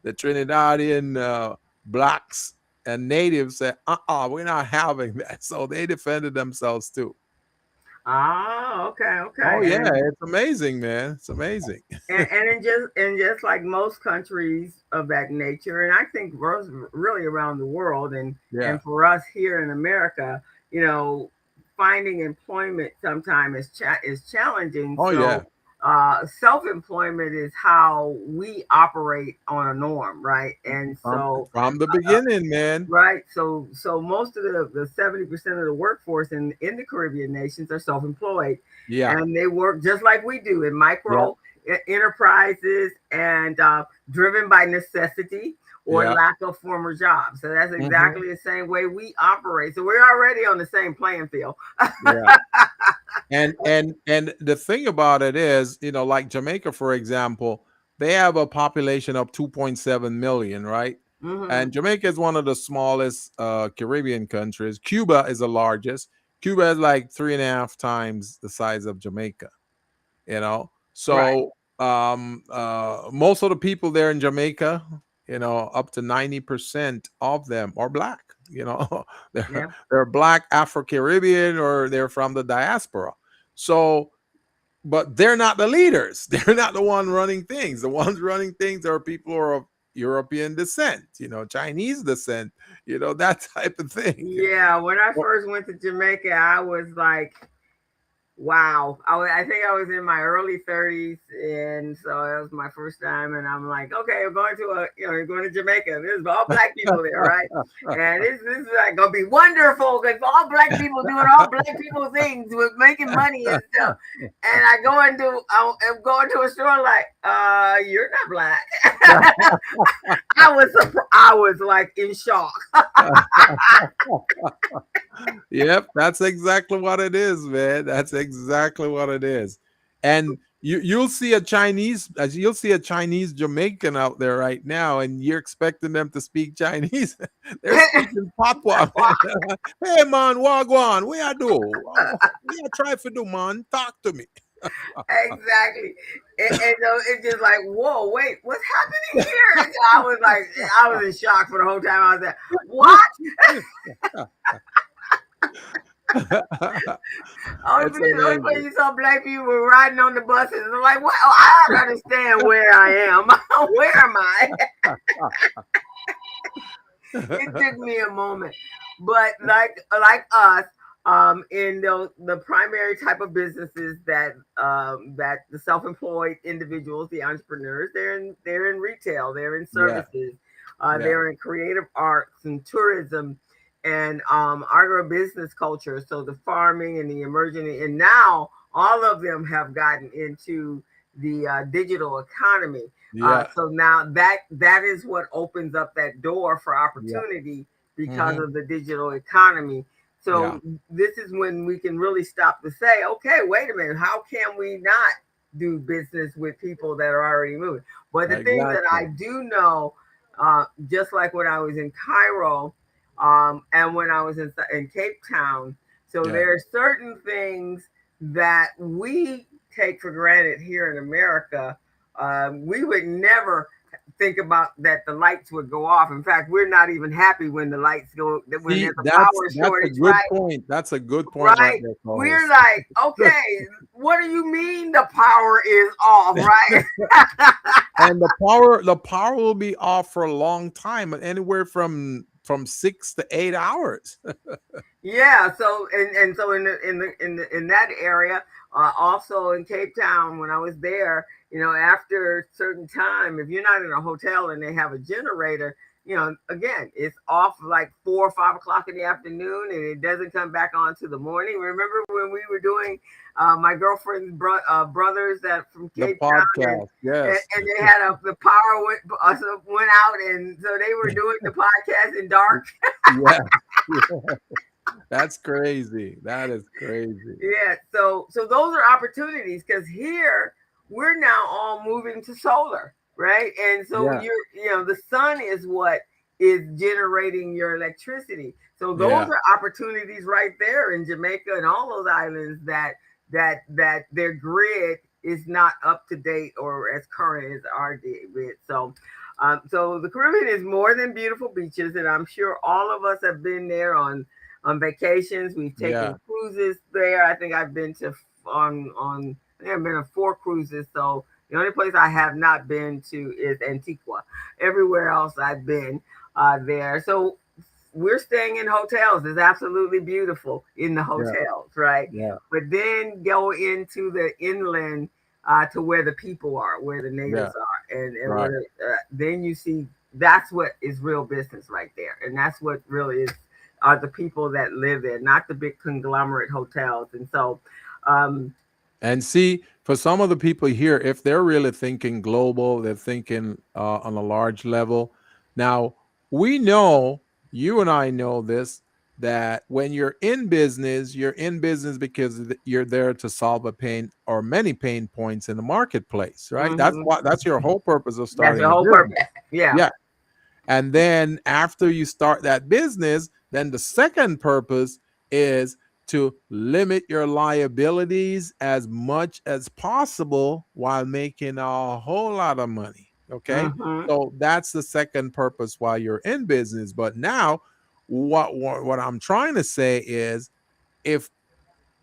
[SPEAKER 3] the Trinidadian blacks and natives said, we're not having that. So they defended themselves too.
[SPEAKER 2] Okay,
[SPEAKER 3] Oh
[SPEAKER 2] okay.
[SPEAKER 3] yeah, it's amazing, man. It's amazing.
[SPEAKER 2] And just like most countries of that nature, and I think really around the world,
[SPEAKER 3] Yeah.
[SPEAKER 2] and for us here in America, you know, finding employment sometimes is challenging.
[SPEAKER 3] Oh yeah.
[SPEAKER 2] So self-employment is how we operate on a norm, right? And
[SPEAKER 3] From
[SPEAKER 2] so
[SPEAKER 3] from the beginning, man.
[SPEAKER 2] right. So most of the 70% of the workforce in the Caribbean nations are self-employed,
[SPEAKER 3] Yeah.
[SPEAKER 2] and they work just like we do in
[SPEAKER 3] Yeah.
[SPEAKER 2] micro enterprises and driven by necessity or
[SPEAKER 3] Yeah.
[SPEAKER 2] lack of former jobs. So that's
[SPEAKER 3] Hmm.
[SPEAKER 2] exactly the same way we operate. So we're already on the same playing field.
[SPEAKER 3] Yeah. And the thing about it is, like Jamaica, for example, they have a population of 2.7 million, right?
[SPEAKER 2] Hmm.
[SPEAKER 3] And Jamaica is one of the smallest Caribbean countries. Cuba is the largest. Cuba is like 3.5 times the size of Jamaica, you know.
[SPEAKER 2] Right.
[SPEAKER 3] So most of the people there in Jamaica, up to 90% of them are black. they're
[SPEAKER 2] Yeah.
[SPEAKER 3] they're black Afro-Caribbean, or they're from the diaspora. So, but they're not the leaders. They're not the one running things. The ones running things are people who are of European descent, Chinese descent, that type of thing.
[SPEAKER 2] Yeah. When I first went to Jamaica, I was like, wow. I think I was in my early 30s. And so it was my first time. And I'm like, okay, I'm going to going to Jamaica. There's all black people there, right? And this is like going to be wonderful because all black people doing all black people things with making money and stuff. And I'm going to a store like, you're not black. I was like in shock.
[SPEAKER 3] Yep, that's exactly what it is, man. That's exactly what it is. And you'll see a Chinese Jamaican out there right now, and you're expecting them to speak Chinese. They're speaking Patois, man. Hey man, wagwan, what I do? What I try to do, man? Talk to me.
[SPEAKER 2] Exactly. And so it's just like, whoa, wait, what's happening here? And so I was in shock for the whole time I was there. What?
[SPEAKER 3] It's
[SPEAKER 2] Only place
[SPEAKER 3] amazing.
[SPEAKER 2] you saw black people were riding on the buses. And I'm like, well, I don't understand where I am. Where am I? It took me a moment. But like us, in the primary type of businesses that the self-employed individuals, the entrepreneurs, they're in retail, they're in
[SPEAKER 3] Yeah,
[SPEAKER 2] services,
[SPEAKER 3] yeah,
[SPEAKER 2] they're in creative arts and tourism and agribusiness culture. So the farming and the emerging, and now all of them have gotten into the digital economy.
[SPEAKER 3] yeah.
[SPEAKER 2] So now that is what opens up that door for
[SPEAKER 3] Yeah.
[SPEAKER 2] opportunity because
[SPEAKER 3] Hmm.
[SPEAKER 2] of the digital economy.
[SPEAKER 3] Yeah.
[SPEAKER 2] So this is when we can really stop to say, okay, wait a minute, how can we not do business with people that are already moving? But the thing that I
[SPEAKER 3] Exactly.
[SPEAKER 2] do know, just like when I was in Cairo, and when I was in Cape Town, so
[SPEAKER 3] Yeah.
[SPEAKER 2] there are certain things that we take for granted here in America. We would never think about that the lights would go off. In fact, we're not even happy when the lights go, when
[SPEAKER 3] See,
[SPEAKER 2] there's a power
[SPEAKER 3] that's a
[SPEAKER 2] shortage,
[SPEAKER 3] good
[SPEAKER 2] right?
[SPEAKER 3] point. That's a good point right
[SPEAKER 2] Right.
[SPEAKER 3] there,
[SPEAKER 2] We're
[SPEAKER 3] co-host.
[SPEAKER 2] like, okay, what do you mean the power is off, right?
[SPEAKER 3] And the power will be off for a long time, anywhere from 6 to 8 hours.
[SPEAKER 2] Yeah, so and so in that area, also in Cape Town when I was there, after a certain time, if you're not in a hotel and they have a generator, again, it's off like 4 or 5 o'clock in the afternoon, and it doesn't come back on to the morning. Remember when we were doing my girlfriend's brothers that from
[SPEAKER 3] The
[SPEAKER 2] Cape Town, and
[SPEAKER 3] podcast, yes.
[SPEAKER 2] they had the power went out, and so they were doing the podcast in dark.
[SPEAKER 3] Yeah. That's crazy. That is crazy.
[SPEAKER 2] Yeah, so those are opportunities because here we're now all moving to solar, right? And so
[SPEAKER 3] Yeah.
[SPEAKER 2] the sun is what is generating your electricity. So those
[SPEAKER 3] Yeah.
[SPEAKER 2] are opportunities right there in Jamaica and all those islands that their grid is not up to date or as current as our grid. So the Caribbean is more than beautiful beaches, and I'm sure all of us have been there on on vacations. We've
[SPEAKER 3] Yeah.
[SPEAKER 2] taken cruises there. I think I've been to on I think I've been on 4 cruises. So the only place I have not been to is Antigua. Everywhere else I've been there. So we're staying in hotels. It's absolutely beautiful in the
[SPEAKER 3] Yeah.
[SPEAKER 2] hotels, right?
[SPEAKER 3] Yeah.
[SPEAKER 2] But then go into the inland to where the people are, where the
[SPEAKER 3] Yeah.
[SPEAKER 2] natives are, and
[SPEAKER 3] Right.
[SPEAKER 2] where then you see that's what is real business right there, and that's what really is are the people that live there, not the big conglomerate hotels. And so, um,
[SPEAKER 3] And see, for some of the people here, if they're really thinking global, they're thinking on a large level. Now, we know, you and I know this, that when you're in business because you're there to solve a pain or many pain points in the marketplace, right?
[SPEAKER 2] mhm,
[SPEAKER 3] That's your whole purpose of
[SPEAKER 2] that's the
[SPEAKER 3] starting a
[SPEAKER 2] whole
[SPEAKER 3] business.
[SPEAKER 2] purpose. Yeah.
[SPEAKER 3] Yeah. And then after you start that business, then the second purpose is to limit your liabilities as much as possible while making a whole lot of money. Okay.
[SPEAKER 2] Hmm.
[SPEAKER 3] So that's the second purpose while you're in business. But now, what I'm trying to say is, if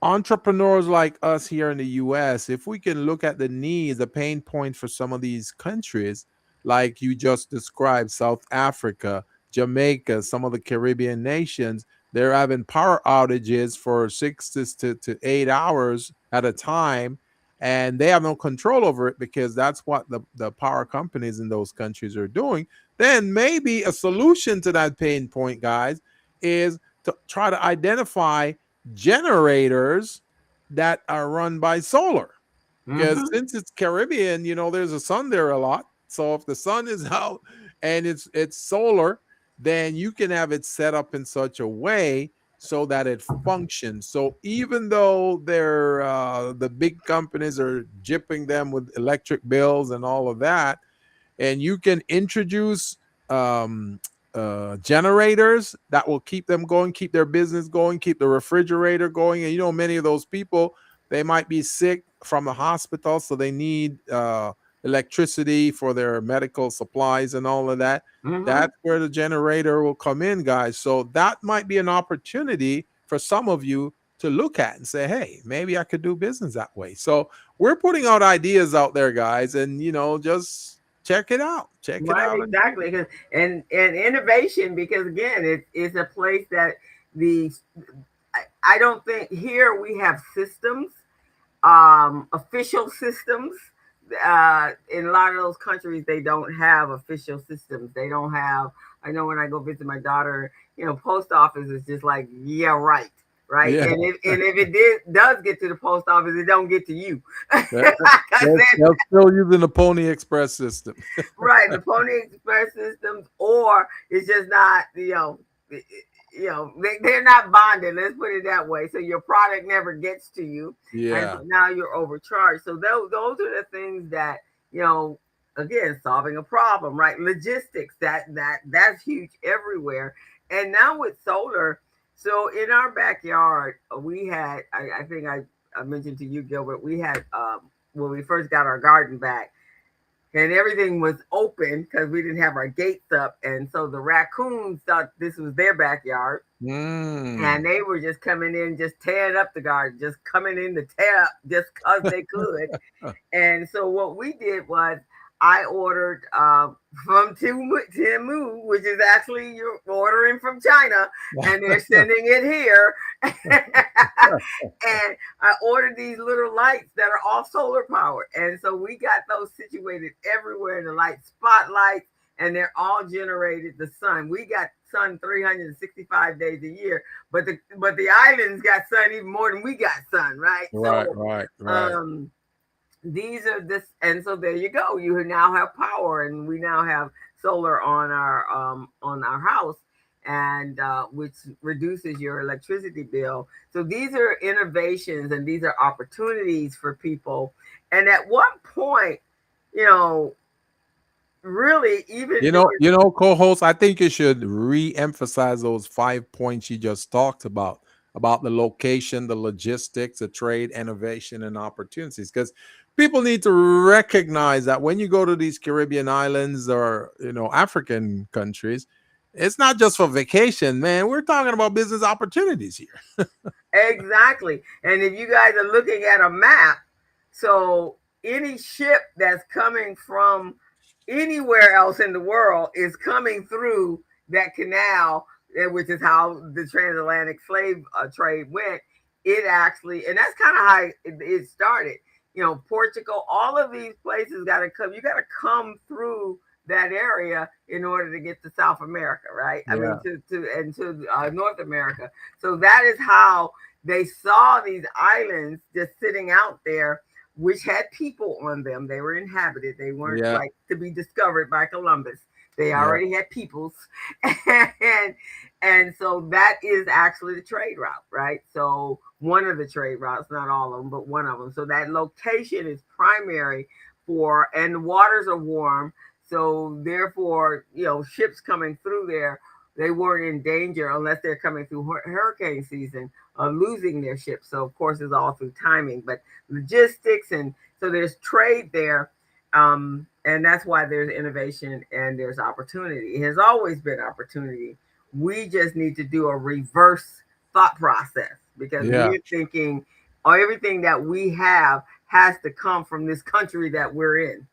[SPEAKER 3] entrepreneurs like us here in the US, if we can look at the needs, the pain points for some of these countries, like you just described, South Africa, Jamaica, some of the Caribbean nations, they're having power outages for 6 to 8 hours at a time, and they have no control over it because that's what the power companies in those countries are doing. Then maybe a solution to that pain point, guys, is to try to identify generators that are run by solar. Because
[SPEAKER 2] Hmm.
[SPEAKER 3] since it's Caribbean, there's a sun there a lot. So if the sun is out and it's solar, then you can have it set up in such a way so that it functions. So even though they're the big companies are jipping them with electric bills and all of that, and you can introduce um, generators that will keep them going, keep their business going, keep the refrigerator going. And many of those people, they might be sick from the hospital, so they need electricity for their medical supplies and all of that.
[SPEAKER 2] Hmm.
[SPEAKER 3] That's where the generator will come in, guys. So that might be an opportunity for some of you to look at and say, hey, maybe I could do business that way. So we're putting out ideas out there, guys, and just check it out. Check it
[SPEAKER 2] Right,
[SPEAKER 3] out.
[SPEAKER 2] exactly. 'Cause- and innovation, because again, it's a place that the I don't think here we have systems, official systems. In a lot of those countries, they don't have official systems. They don't have. I know when I go visit my daughter, post office is just like, yeah, right, right.
[SPEAKER 3] Yeah.
[SPEAKER 2] And if it does get to the post office, it don't get to you.
[SPEAKER 3] They're,
[SPEAKER 2] Like I
[SPEAKER 3] they're
[SPEAKER 2] said,
[SPEAKER 3] still using the Pony Express system.
[SPEAKER 2] right, the Pony Express systems, or it's just not, they're not bonded. Let's put it that way. So your product never gets to you, and
[SPEAKER 3] Yeah.
[SPEAKER 2] so now you're overcharged. So those are the things that you know. Again, solving a problem, right? Logistics, that's huge everywhere. And now with solar, so in our backyard, we had. I think I mentioned to you, Gilbert. We had when we first got our garden back and everything was open because we didn't have our gates up. And so the raccoons thought this was their backyard. And
[SPEAKER 3] Mm.
[SPEAKER 2] they were just coming in, just tearing up the garden, just coming in to tear up just because they could. And so what we did was I ordered from Temu, which is actually you're ordering from China, and they're sending it here. And I ordered these little lights that are all solar powered. And so we got those situated everywhere, the light spotlights, and they're all generated the sun. We got sun 365 days a year, but the islands got sun even more than we got sun, right?
[SPEAKER 3] Right,
[SPEAKER 2] So
[SPEAKER 3] right, right.
[SPEAKER 2] um these are this, and so there you go, you now have power, and we now have solar on our house, and which reduces your electricity bill. So these are innovations and these are opportunities for people. And at what point, you know really, even during
[SPEAKER 3] Co-host, I think you should re-emphasize those 5 points you just talked about the location, the logistics, the trade, innovation, and opportunities. Because people need to recognize that when you go to these Caribbean islands or African countries, it's not just for vacation, man. We're talking about business opportunities here.
[SPEAKER 2] Exactly. And if you guys are looking at a map, so any ship that's coming from anywhere else in the world is coming through that canal, which is how the transatlantic slave trade went. It actually, and that's kind of how it started. You know, Portugal, all of these places got to come. You got to come through that area in order to get to South America, right? I mean,
[SPEAKER 3] Yeah.
[SPEAKER 2] to North America. So that is how they saw these islands just sitting out there, which had people on them. They were inhabited. They weren't
[SPEAKER 3] Yeah.
[SPEAKER 2] like to be discovered by Columbus. They
[SPEAKER 3] Yeah.
[SPEAKER 2] already had peoples, and and so that is actually the trade route, right? So one of the trade routes, not all of them, but one of them. So that location is primary for, and the waters are warm. So therefore, you know, ships coming through there, they weren't in danger unless they're coming through hurricane season of losing their ship. So of course, it's all through timing, but logistics, and so there's trade there, and that's why there's innovation and there's opportunity. It has always been opportunity. We just need to do a reverse thought process because
[SPEAKER 3] Yeah.
[SPEAKER 2] we're thinking, oh, everything that we have has to come from this country that we're in.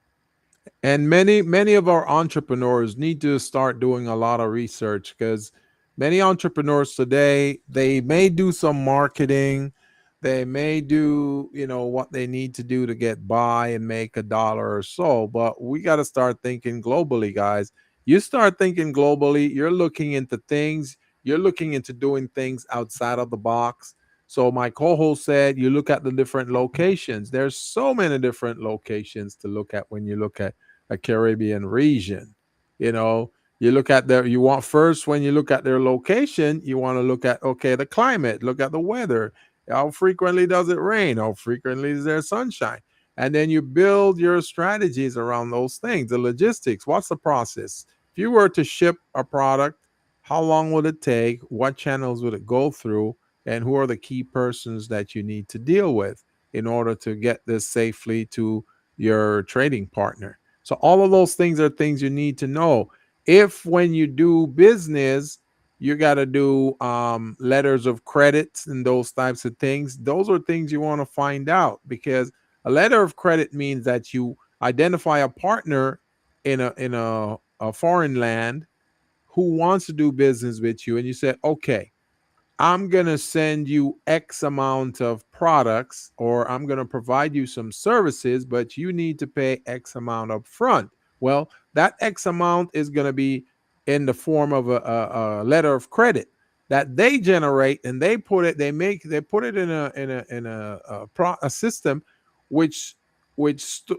[SPEAKER 3] And many of our entrepreneurs need to start doing a lot of research, because many entrepreneurs today, they may do some marketing, they may do, what they need to do to get by and make a dollar or so, but we got to start thinking globally, guys. You start thinking globally, you're looking into things, you're looking into doing things outside of the box. So my co-host said, you look at the different locations. There's so many different locations to look at when you look at a Caribbean region. You know, you look at their, you want first, when you look at their location, you want to look at, okay, the climate, look at the weather. How frequently does it rain? How frequently is there sunshine? And then you build your strategies around those things. The logistics, what's the process? If you were to ship a product, how long would it take? What channels would it go through? And who are the key persons that you need to deal with in order to get this safely to your trading partner? So all of those things are things you need to know. If when you do business, you got to do letters of credits and those types of things, those are things you want to find out, because a letter of credit means that you identify a partner in a foreign land who wants to do business with you, and you say, okay, I'm going to send you X amount of products, or I'm going to provide you some services, but you need to pay X amount up front. Well, that X amount is going to be in the form of a letter of credit that they generate, and they put it in a system which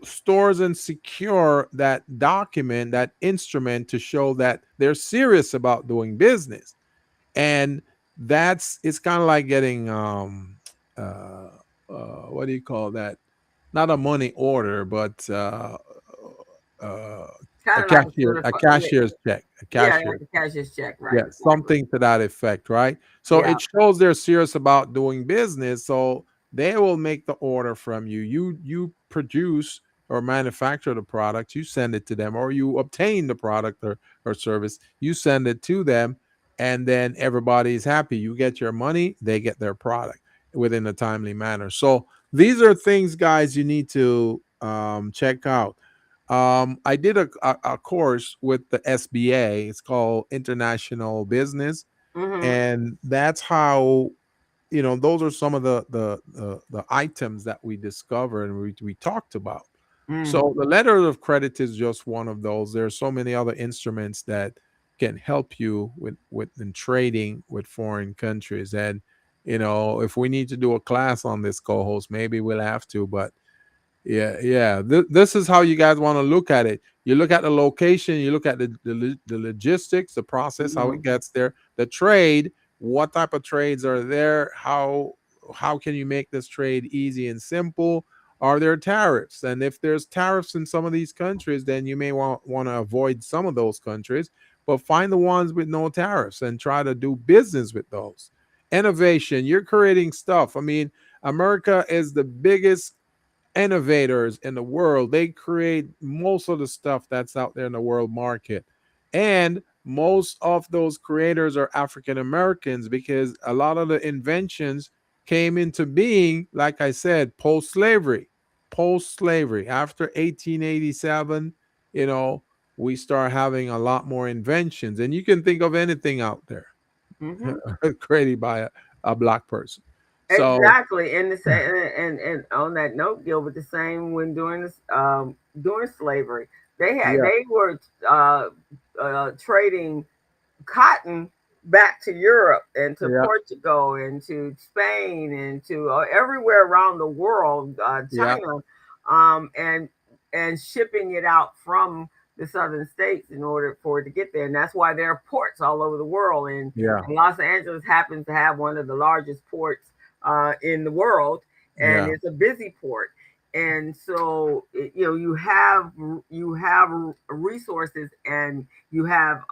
[SPEAKER 3] stores and secure that document, that instrument, to show that they're serious about doing business. And that's, it's kind of like getting uh what do you call that, not a money order, but uh
[SPEAKER 2] Kind
[SPEAKER 3] a
[SPEAKER 2] of like a
[SPEAKER 3] cashier, a
[SPEAKER 2] certified, yeah,
[SPEAKER 3] cashier's check, a
[SPEAKER 2] yeah,
[SPEAKER 3] cashier.
[SPEAKER 2] like a cashier's check,
[SPEAKER 3] Yeah,
[SPEAKER 2] right? Exactly.
[SPEAKER 3] something to that effect, right? So
[SPEAKER 2] Yeah.
[SPEAKER 3] it shows they're serious about doing business. So they will make the order from you. You produce or manufacture the product, you send it to them, or you obtain the product or service, you send it to them, and then everybody's happy. You get your money, they get their product within a timely manner. So these are things, guys, you need to check out. I did a course with the SBA. It's called International Business,
[SPEAKER 2] Mm-hmm.
[SPEAKER 3] and that's how, those are some of the items that we discovered and we talked about.
[SPEAKER 2] Mm-hmm.
[SPEAKER 3] So the letter of credit is just one of those. There are so many other instruments that can help you with in trading with foreign countries. And if we need to do a class on this, co-host, maybe we'll have to, but yeah, yeah. This is how you guys want to look at it. You look at the location, you look at the logistics, the process, how
[SPEAKER 2] Mm-hmm.
[SPEAKER 3] it gets there, the trade, what type of trades are there, how can you make this trade easy and simple? Are there tariffs? And if there's tariffs in some of these countries, then you may want to avoid some of those countries, but find the ones with no tariffs and try to do business with those. Innovation, you're creating stuff. I mean, America is the biggest innovators in the world. They create most of the stuff that's out there in the world market. And most of those creators are African Americans, because a lot of the inventions came into being, like I said, post-slavery. Post-slavery. After 1887, we start having a lot more inventions. And you can think of anything out there
[SPEAKER 2] Hmm.
[SPEAKER 3] created by a black person. So,
[SPEAKER 2] Exactly, and the same, and on that note, Gilbert, the same when during this during slavery,
[SPEAKER 3] yeah,
[SPEAKER 2] they were trading cotton back to Europe and to
[SPEAKER 3] yeah,
[SPEAKER 2] Portugal and to Spain and to everywhere around the world,
[SPEAKER 3] yeah,
[SPEAKER 2] China, and shipping it out from the southern states in order for it to get there. And that's why there are ports all over the world.
[SPEAKER 3] yeah,
[SPEAKER 2] And Los Angeles happens to have one of the largest ports in the world, and
[SPEAKER 3] yeah.
[SPEAKER 2] it's a busy port. And so, you have resources, and you have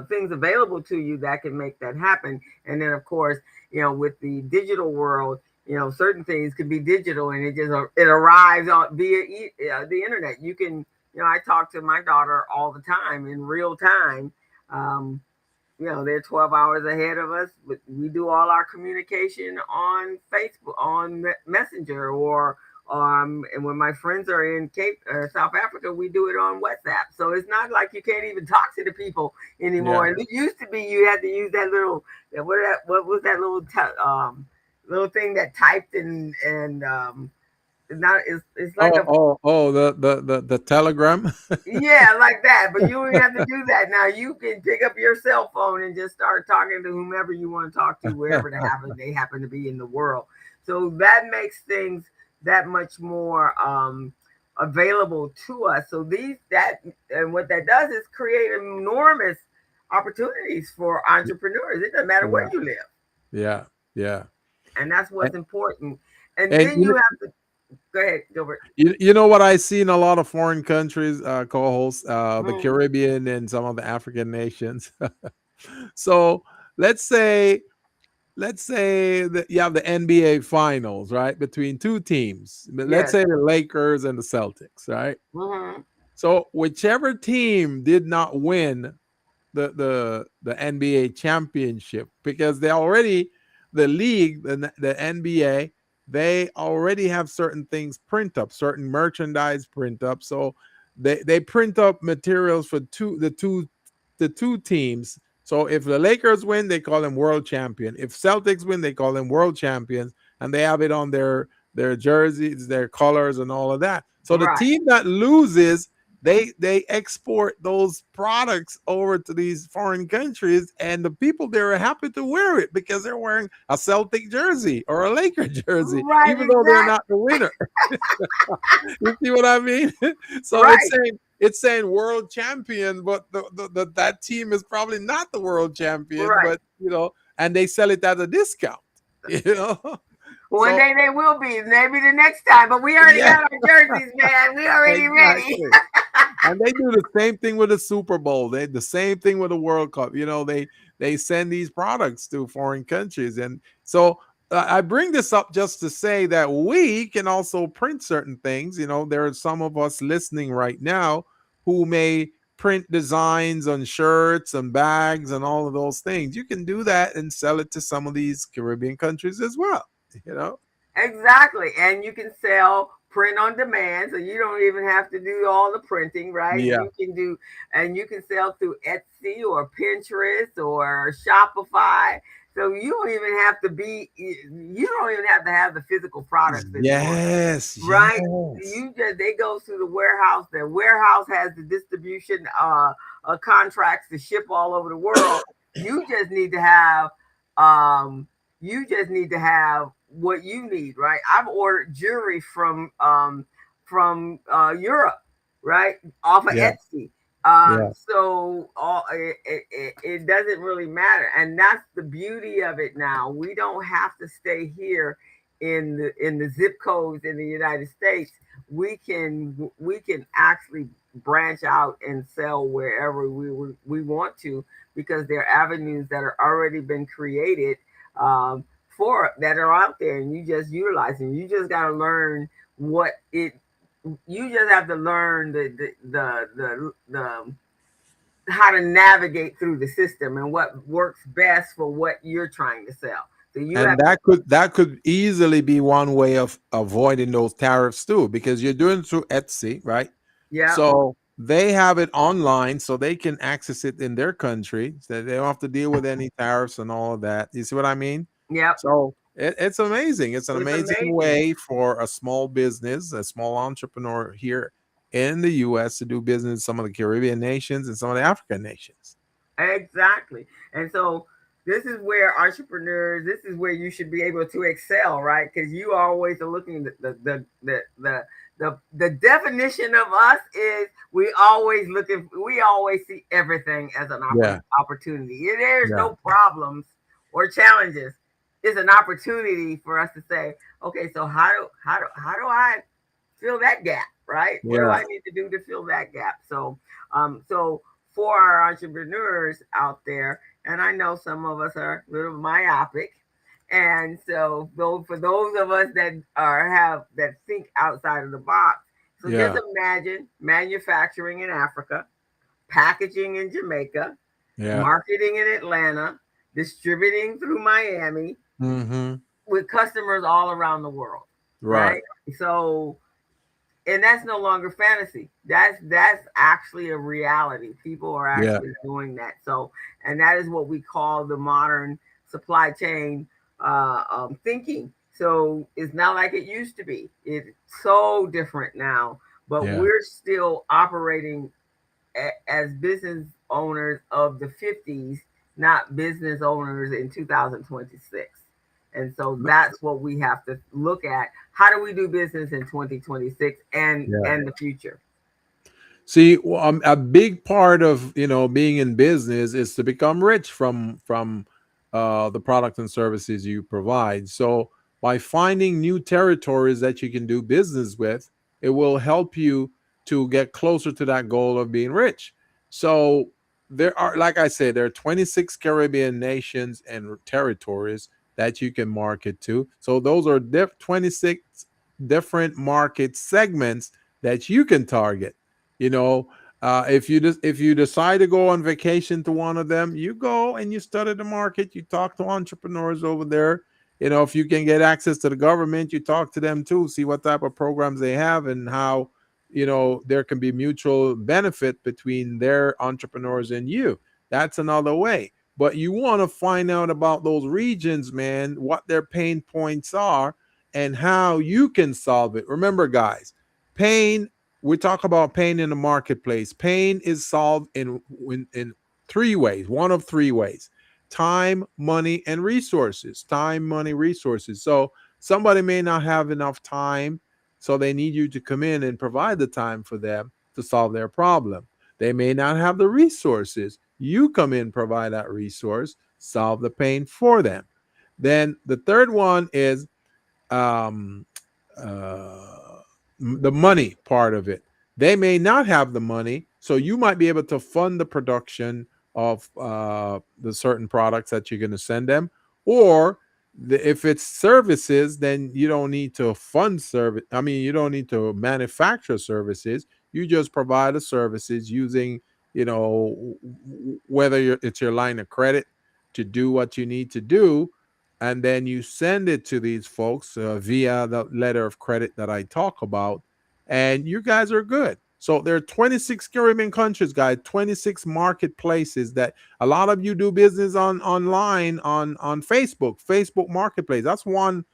[SPEAKER 2] things available to you that can make that happen. And then, of course, with the digital world, certain things can be digital, and it arrives on via the internet. You can, I talk to my daughter all the time in real time. Um, they're 12 hours ahead of us, but we do all our communication on Facebook, on Messenger, or and when my friends are in South Africa, we do it on WhatsApp. So it's not like you can't even talk to the people anymore.
[SPEAKER 3] Yeah.
[SPEAKER 2] And it used to be you had to use that little, what was that little little thing that typed and not it's like
[SPEAKER 3] Oh,
[SPEAKER 2] a,
[SPEAKER 3] the telegram.
[SPEAKER 2] yeah, like that. But you don't even have to do that now. You can pick up your cell phone and just start talking to whomever you want to talk to, wherever they happen to be in the world. So that makes things that much more available to us. So and what that does is create enormous opportunities for entrepreneurs. It doesn't matter where
[SPEAKER 3] Yeah,
[SPEAKER 2] you live,
[SPEAKER 3] yeah, yeah.
[SPEAKER 2] and that's
[SPEAKER 3] And,
[SPEAKER 2] what's important. And
[SPEAKER 3] and
[SPEAKER 2] then you have to go ahead, Gilbert.
[SPEAKER 3] you know what I see in a lot of foreign countries, co-hosts, the
[SPEAKER 2] Mhm.
[SPEAKER 3] Caribbean and some of the African nations. So let's say that you have the NBA finals, right? Between two teams. But let's
[SPEAKER 2] Yes.
[SPEAKER 3] say the Lakers and the Celtics, right?
[SPEAKER 2] Hmm.
[SPEAKER 3] So whichever team did not win the NBA championship, because the league, the NBA, they already have certain things print up, certain merchandise print up. So they print up materials for the two teams. So if the Lakers win, they call them world champion. If Celtics win, they call them world champions, and they have it on their jerseys, their colors, and all of that. So the
[SPEAKER 2] Right.
[SPEAKER 3] team that loses, they export those products over to these foreign countries, and the people there are happy to wear it because they're wearing a Celtic jersey or a Laker jersey,
[SPEAKER 2] Right.
[SPEAKER 3] even though they're
[SPEAKER 2] Exactly.
[SPEAKER 3] not the winner. You see what I mean? So
[SPEAKER 2] Right.
[SPEAKER 3] it's saying world champion, but that team is probably not the world champion,
[SPEAKER 2] Right.
[SPEAKER 3] but and they sell it at a discount, you know.
[SPEAKER 2] One
[SPEAKER 3] So
[SPEAKER 2] day they will be, maybe the next time, but we already
[SPEAKER 3] yeah,
[SPEAKER 2] got our jerseys, man. We already ready.
[SPEAKER 3] exactly. And they do the same thing with the Super Bowl. The same thing with the World Cup. They send these products to foreign countries, and so I bring this up just to say that we can also print certain things. There are some of us listening right now who may print designs on shirts and bags and all of those things. You can do that and sell it to some of these Caribbean countries as well. You know?
[SPEAKER 2] Exactly. And you can sell print on demand, so you don't even have to do all the printing, right?
[SPEAKER 3] Yeah.
[SPEAKER 2] And you can sell through Etsy or Pinterest or Shopify. So you don't even have to have the physical products anymore.
[SPEAKER 3] Yes.
[SPEAKER 2] Right?
[SPEAKER 3] Yes.
[SPEAKER 2] They go through the warehouse. The warehouse has the distribution contracts to ship all over the world. You just need to have um what you need, right? I've ordered jewelry from Europe, right, off of
[SPEAKER 3] Yeah.
[SPEAKER 2] Etsy.
[SPEAKER 3] Yeah.
[SPEAKER 2] So it doesn't really matter, and that's the beauty of it. Now we don't have to stay here in the zip codes in the United States. We can actually branch out and sell wherever we want to, because there are avenues that are already been created for that are out there, and you just utilize them. You just got to learn what it. You just have to learn the how to navigate through the system and what works best for what you're trying to sell. So you
[SPEAKER 3] And
[SPEAKER 2] have,
[SPEAKER 3] that could easily be one way of avoiding those tariffs too, because you're doing it through Etsy, right?
[SPEAKER 2] yeah,
[SPEAKER 3] So they have it online, so they can access it in their country, so they don't have to deal with any tariffs and all of that. You see what I mean?
[SPEAKER 2] yep,
[SPEAKER 3] So it's amazing. It's an
[SPEAKER 2] it's
[SPEAKER 3] amazing
[SPEAKER 2] amazing.
[SPEAKER 3] way for a small business, a small entrepreneur here in the U.S. to do business in some of the Caribbean nations and some of the African nations.
[SPEAKER 2] Exactly. And so this is where entrepreneurs, this is where you should be able to excel, right? Because you always are looking at the definition of us is we always see everything as an
[SPEAKER 3] Yeah,
[SPEAKER 2] opportunity. There's
[SPEAKER 3] yeah,
[SPEAKER 2] no problems or challenges. It's an opportunity for us to say, okay, so how do I fill that gap, right? What do
[SPEAKER 3] yeah,
[SPEAKER 2] I need to do to fill that gap? So for our entrepreneurs out there, and I know some of us are a little myopic, and so for those of us that that think outside of the box, so just
[SPEAKER 3] yeah,
[SPEAKER 2] imagine manufacturing in Africa, packaging in Jamaica,
[SPEAKER 3] yeah.
[SPEAKER 2] marketing in Atlanta, distributing through Miami
[SPEAKER 3] Mm-hmm.
[SPEAKER 2] with customers all around the world,
[SPEAKER 3] Right.
[SPEAKER 2] right? So and that's no longer fantasy. That's actually a reality. People are
[SPEAKER 3] Yeah.
[SPEAKER 2] actually doing that. So, and that is what we call the modern supply chain thinking. So it's not like it used to be. It's so different now. But
[SPEAKER 3] Yeah.
[SPEAKER 2] we're still operating as business owners of the 50s, not business owners in 2026. And so that's what we have to look at. How do we do business in 2026
[SPEAKER 3] Yeah.
[SPEAKER 2] and the future?
[SPEAKER 3] See, a big part of being in business is to become rich from the product and services you provide. So by finding new territories that you can do business with, it will help you to get closer to that goal of being rich. So there are, like I said, there are 26 Caribbean nations and territories that you can market to. So those are 26 different market segments that you can target. you know if you decide to go on vacation to one of them, you go and you study the market, you talk to entrepreneurs over there. If you can get access to the government, you talk to them too, see what type of programs they have and how there can be mutual benefit between their entrepreneurs and you. That's another way. But you want to find out about those regions, man, what their pain points are and how you can solve it. Remember, guys, pain we talk about pain in the marketplace. Pain is solved in three ways, one of three ways: time, money, and resources. Time, money, resources. So somebody may not have enough time, so they need you to come in and provide the time for them to solve their problem. They may not have the resources. You come in, provide that resource, solve the pain for them. Then the third one is um, the money part of it. They may not have the money, so you might be able to fund the production of the certain products that you're going to send them. Or if it's services, then you don't need to fund service. I mean, you don't need to manufacture services. You just provide the services using, whether it's your line of credit to do what you need to do, and then you send it to these folks via the letter of credit that I talk about, and you guys are good. So there are 26 Caribbean countries, guys, 26 marketplaces that a lot of you do business online on Facebook Marketplace. That's one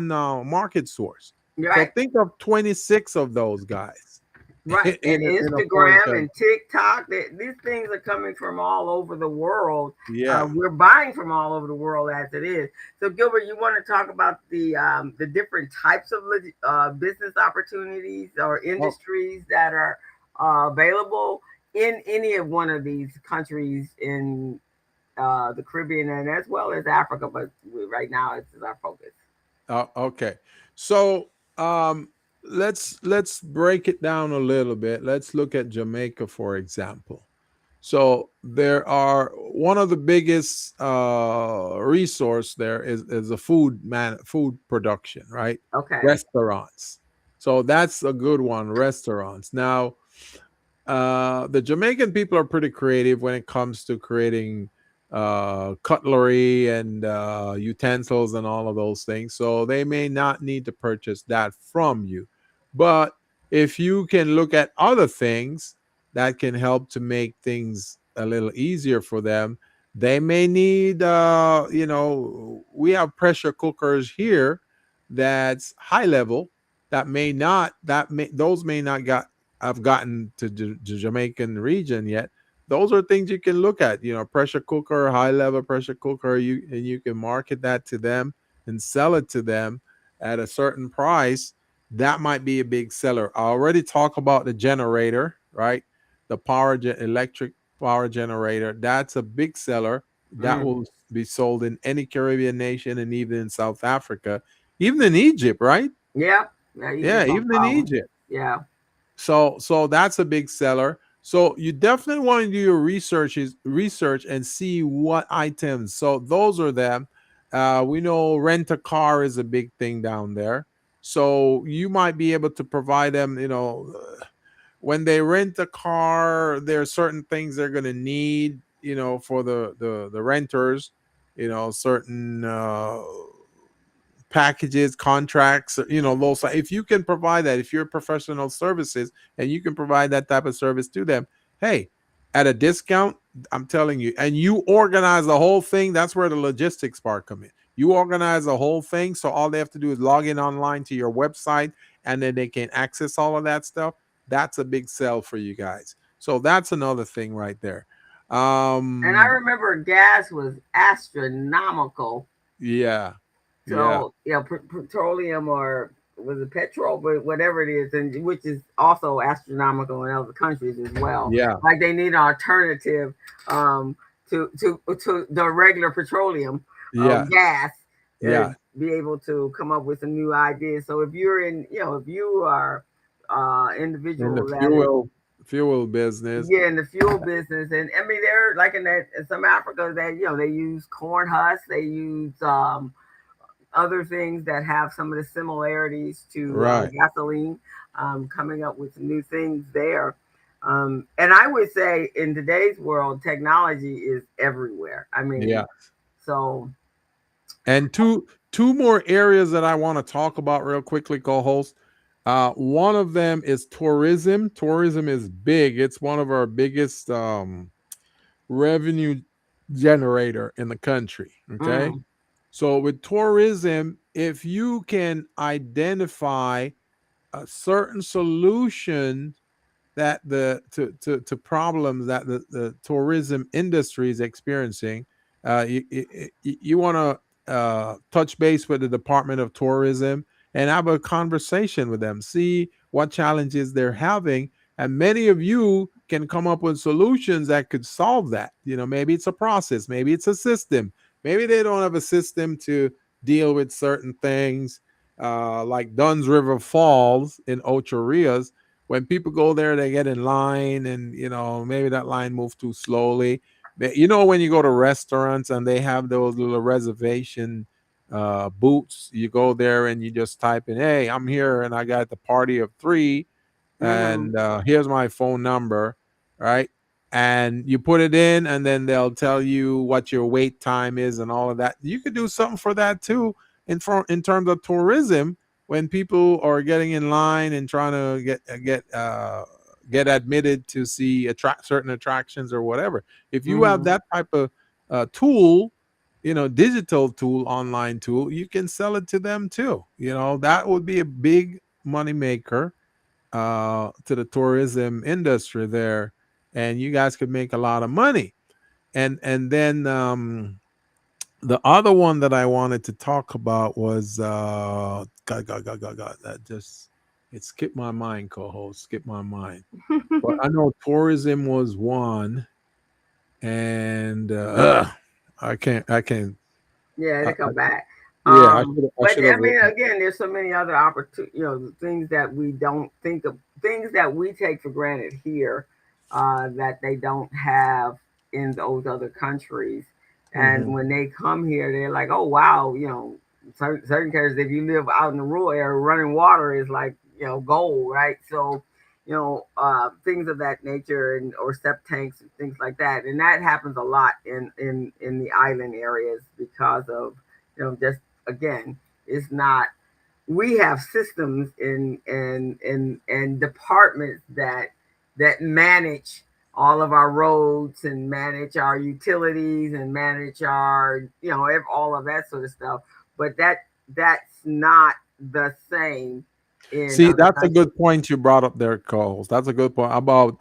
[SPEAKER 3] market source. So
[SPEAKER 2] Right.
[SPEAKER 3] think of 26 of those guys
[SPEAKER 2] Right. And
[SPEAKER 3] in a foreign
[SPEAKER 2] Instagram
[SPEAKER 3] country.
[SPEAKER 2] and TikTok, these things are coming from all over the world.
[SPEAKER 3] Yeah.
[SPEAKER 2] We're buying from all over the world as it is. So Gilbert, you want to talk about the different types of business opportunities or
[SPEAKER 3] Oh,
[SPEAKER 2] industries that are available in any of one of these countries in the Caribbean and as well as Africa, but right now it's our focus.
[SPEAKER 3] Okay. So let's break it down a little bit. Let's look at Jamaica, for example. So there are one of the biggest resource there is a food production, right?
[SPEAKER 2] Okay.
[SPEAKER 3] Restaurants. So that's a good one, restaurants. Now, The Jamaican people are pretty creative when it comes to creating cutlery and utensils and all of those things. So they may not need to purchase that from you. But if you can look at other things that can help to make things a little easier for them, they may need, we have pressure cookers here that's high level that may not, those may not have gotten to the Jamaican region yet. Those are things you can look at, pressure cooker, high level pressure cooker, you can market that to them and sell it to them at a certain price. That might be a big seller. I already talked about the generator, right? The electric power generator. That's a big seller. That
[SPEAKER 2] Mm.
[SPEAKER 3] will be sold in any Caribbean nation and even in South Africa, even in Egypt, right?
[SPEAKER 2] Yeah. Yeah. You
[SPEAKER 3] Yeah,
[SPEAKER 2] just no
[SPEAKER 3] even in
[SPEAKER 2] problem.
[SPEAKER 3] Egypt.
[SPEAKER 2] Yeah.
[SPEAKER 3] So that's a big seller. So you definitely want to do your research and see what items. So those are them. We know rent a car is a big thing down there. So you might be able to provide them, when they rent a car, there are certain things they're going to need, for the renters, certain packages, contracts, those. If you can provide that, if you're professional services and you can provide that type of service to them, hey, at a discount, I'm telling you, and you organize the whole thing. That's where the logistics part come in. You organize the whole thing, so all they have to do is log in online to your website, and then they can access all of that stuff. That's a big sell for you guys. So that's another thing right there.
[SPEAKER 2] And I
[SPEAKER 3] Um,
[SPEAKER 2] remember gas was astronomical.
[SPEAKER 3] yeah, yeah,
[SPEAKER 2] So, petroleum, or was it petrol, but whatever it is, and which is also astronomical in other countries as well.
[SPEAKER 3] yeah,
[SPEAKER 2] Like they need an alternative um, to the regular petroleum
[SPEAKER 3] yeah,
[SPEAKER 2] gas,
[SPEAKER 3] yeah.
[SPEAKER 2] be able to come up with some new ideas. So if you're in, if you are
[SPEAKER 3] In the
[SPEAKER 2] individual that is,
[SPEAKER 3] fuel business.
[SPEAKER 2] yeah, in the fuel business, and I mean they're like in some Africa that they use corn husks, they use other things that have some of the similarities to
[SPEAKER 3] Right.
[SPEAKER 2] gasoline, coming up with some new things there. And I would say in today's world, technology is everywhere. I
[SPEAKER 3] Yeah.
[SPEAKER 2] mean, so
[SPEAKER 3] And two more areas that I want to talk about real quickly, co-host. One of them is tourism. Tourism is big. It's one of our biggest revenue generator in the country. Okay.
[SPEAKER 2] mm,
[SPEAKER 3] So with tourism, if you can identify a certain solution that to problems that the tourism industry is experiencing, you want to touch base with the Department of Tourism and have a conversation with them, see what challenges they're having, and many of you can come up with solutions that could solve that. Maybe it's a process, maybe it's a system, maybe they don't have a system to deal with certain things, like Dunn's River Falls in Ocho Rios. When people go there, they get in line, and maybe that line moves too slowly. When you go to restaurants and they have those little reservation booths, you go there and you just type in, "Hey, I'm here and I got the party of 3,
[SPEAKER 2] hmm
[SPEAKER 3] and here's my phone number," right? And you put it in, and then they'll tell you what your wait time is and all of that. You could do something for that too, in terms of tourism, when people are getting in line and trying to get admitted to see certain attractions or whatever. If you have
[SPEAKER 2] hmm
[SPEAKER 3] that type of tool, digital tool, online tool, you can sell it to them too. That would be a big money maker to the tourism industry there, and you guys could make a lot of money. And then the other one that I wanted to talk about was God, that just it skipped my mind, co-host, skipped my mind. But I know tourism was one, and I can't.
[SPEAKER 2] yeah,
[SPEAKER 3] I,
[SPEAKER 2] to
[SPEAKER 3] I,
[SPEAKER 2] come back.
[SPEAKER 3] yeah, I
[SPEAKER 2] But
[SPEAKER 3] should
[SPEAKER 2] I
[SPEAKER 3] have
[SPEAKER 2] mean,
[SPEAKER 3] written.
[SPEAKER 2] again, there's so many other opportunities, things that we don't think of, things that we take for granted here, that they don't have in those other countries. And
[SPEAKER 3] Mhm.
[SPEAKER 2] when they come here, they're like, oh, wow, certain cases, if you live out in the rural area, running water is like, gold, right? So things of that nature, and or step tanks and things like that. And that happens a lot in the island areas because of, just again, it's not. We have systems and departments that manage all of our roads and manage our utilities and manage our, all of that sort of stuff. But that's not the same in
[SPEAKER 3] See,
[SPEAKER 2] other
[SPEAKER 3] that's a
[SPEAKER 2] countries.
[SPEAKER 3] good point you brought up there, Coles. That's a good point about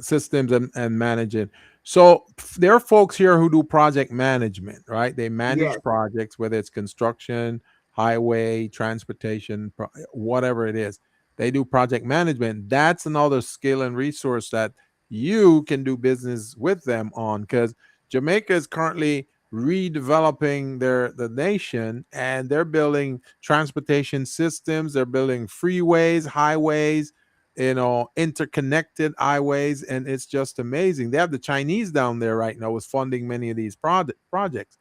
[SPEAKER 3] systems and managing. So there are folks here who do project management, right? They
[SPEAKER 2] Yes.
[SPEAKER 3] manage projects, whether it's construction, highway, transportation, whatever it is. They do project management. That's another skill and resource that you can do business with them on, because Jamaica is currently redeveloping the nation, and they're building transportation systems, they're building freeways, highways, interconnected highways, and it's just amazing. They have the Chinese down there right now was funding many of these projects.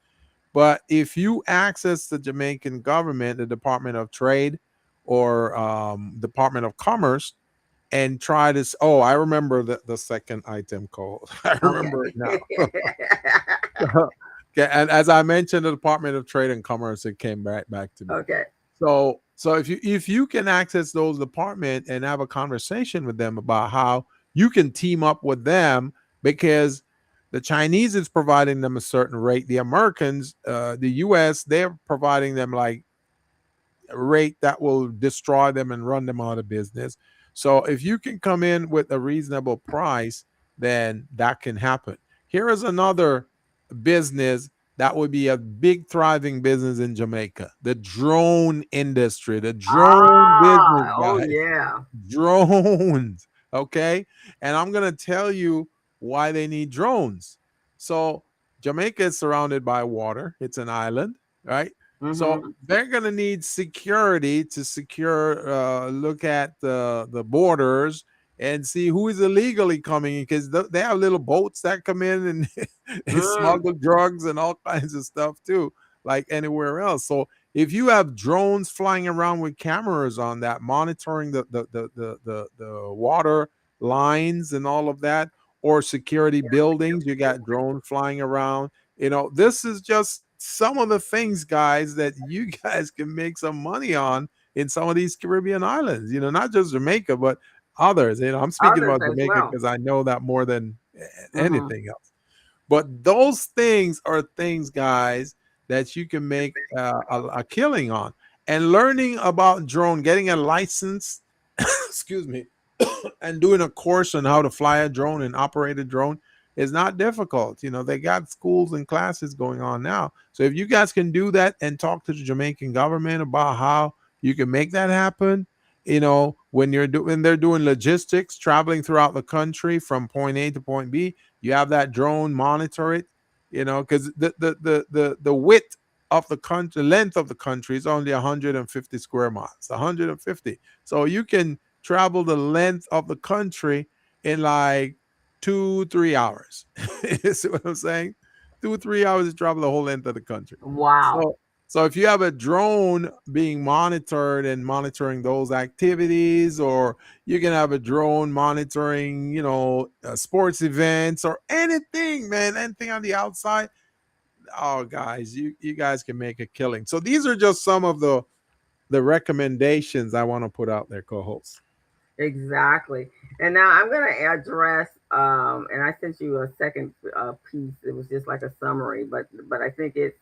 [SPEAKER 3] But if you access the Jamaican government, the Department of Trade or Department of Commerce, and try this. Oh, I remember the second item code. I remember it now.
[SPEAKER 2] Okay.
[SPEAKER 3] Okay, and as I mentioned, the Department of Trade and Commerce, it came back to me.
[SPEAKER 2] Okay.
[SPEAKER 3] So if you can access those department and have a conversation with them about how you can team up with them, because the Chinese is providing them a certain rate, the Americans, the U.S., they're providing them like rate that will destroy them and run them out of business. So if you can come in with a reasonable price, then that can happen. Here is another business that would be a big thriving business in Jamaica: the drone industry, the drone business,
[SPEAKER 2] Oh
[SPEAKER 3] guys.
[SPEAKER 2] yeah.
[SPEAKER 3] Drones. Okay. And I'm going to tell you why they need drones. So Jamaica is surrounded by water, it's an island, right? So
[SPEAKER 2] Mm-hmm.
[SPEAKER 3] they're going to need security to look at the borders and see who is illegally coming in, because they have little boats that come in and they
[SPEAKER 2] Mm.
[SPEAKER 3] smuggle drugs and all kinds of stuff too, like anywhere else. So if you have drones flying around with cameras on that, monitoring the water lines and all of that, or security buildings, you got drones flying around. This is just some of the things, guys, that you guys can make some money on in some of these Caribbean islands. Not just Jamaica, but others. I'm speaking
[SPEAKER 2] Others
[SPEAKER 3] about
[SPEAKER 2] as
[SPEAKER 3] Jamaica
[SPEAKER 2] well.
[SPEAKER 3] because I know that more than
[SPEAKER 2] Mm-hmm.
[SPEAKER 3] anything else. But those things are things, guys, that you can make a killing on. And learning about drone, getting a license, excuse me, and doing a course on how to fly a drone and operate a drone is not difficult. They got schools and classes going on now. So if you guys can do that and talk to the Jamaican government about how you can make that happen, when they're doing logistics, traveling throughout the country from point A to point B, you have that drone monitor it, because the width of the country, length of the country is only 150 square miles, 150. So you can travel the length of the country in like 2-3 hours. You see what I'm saying? 2-3 hours to travel the whole length of the country.
[SPEAKER 2] Wow.
[SPEAKER 3] So if you have a drone being monitored and monitoring those activities, or you can have a drone monitoring, sports events or anything, man, anything on the outside. Oh, guys, you guys can make a killing. So these are just some of the recommendations I want to put out there, co-hosts.
[SPEAKER 2] Exactly. And now I'm going to address, and I sent you a second piece. It was just like a summary, but I think it's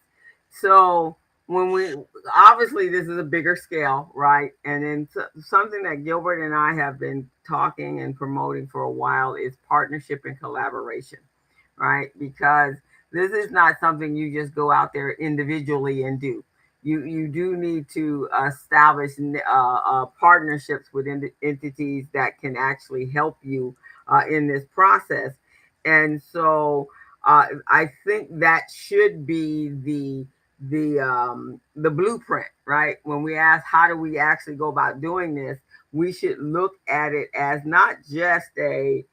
[SPEAKER 2] so when we obviously this is a bigger scale, right? And then something that Gilbert and I have been talking and promoting for a while is partnership and collaboration, right? Because this is not something you just go out there individually and do. You do need to establish partnerships with entities that can actually help you in this process. And so I think that should be the blueprint, right? When we ask how do we actually go about doing this, we should look at it as not just a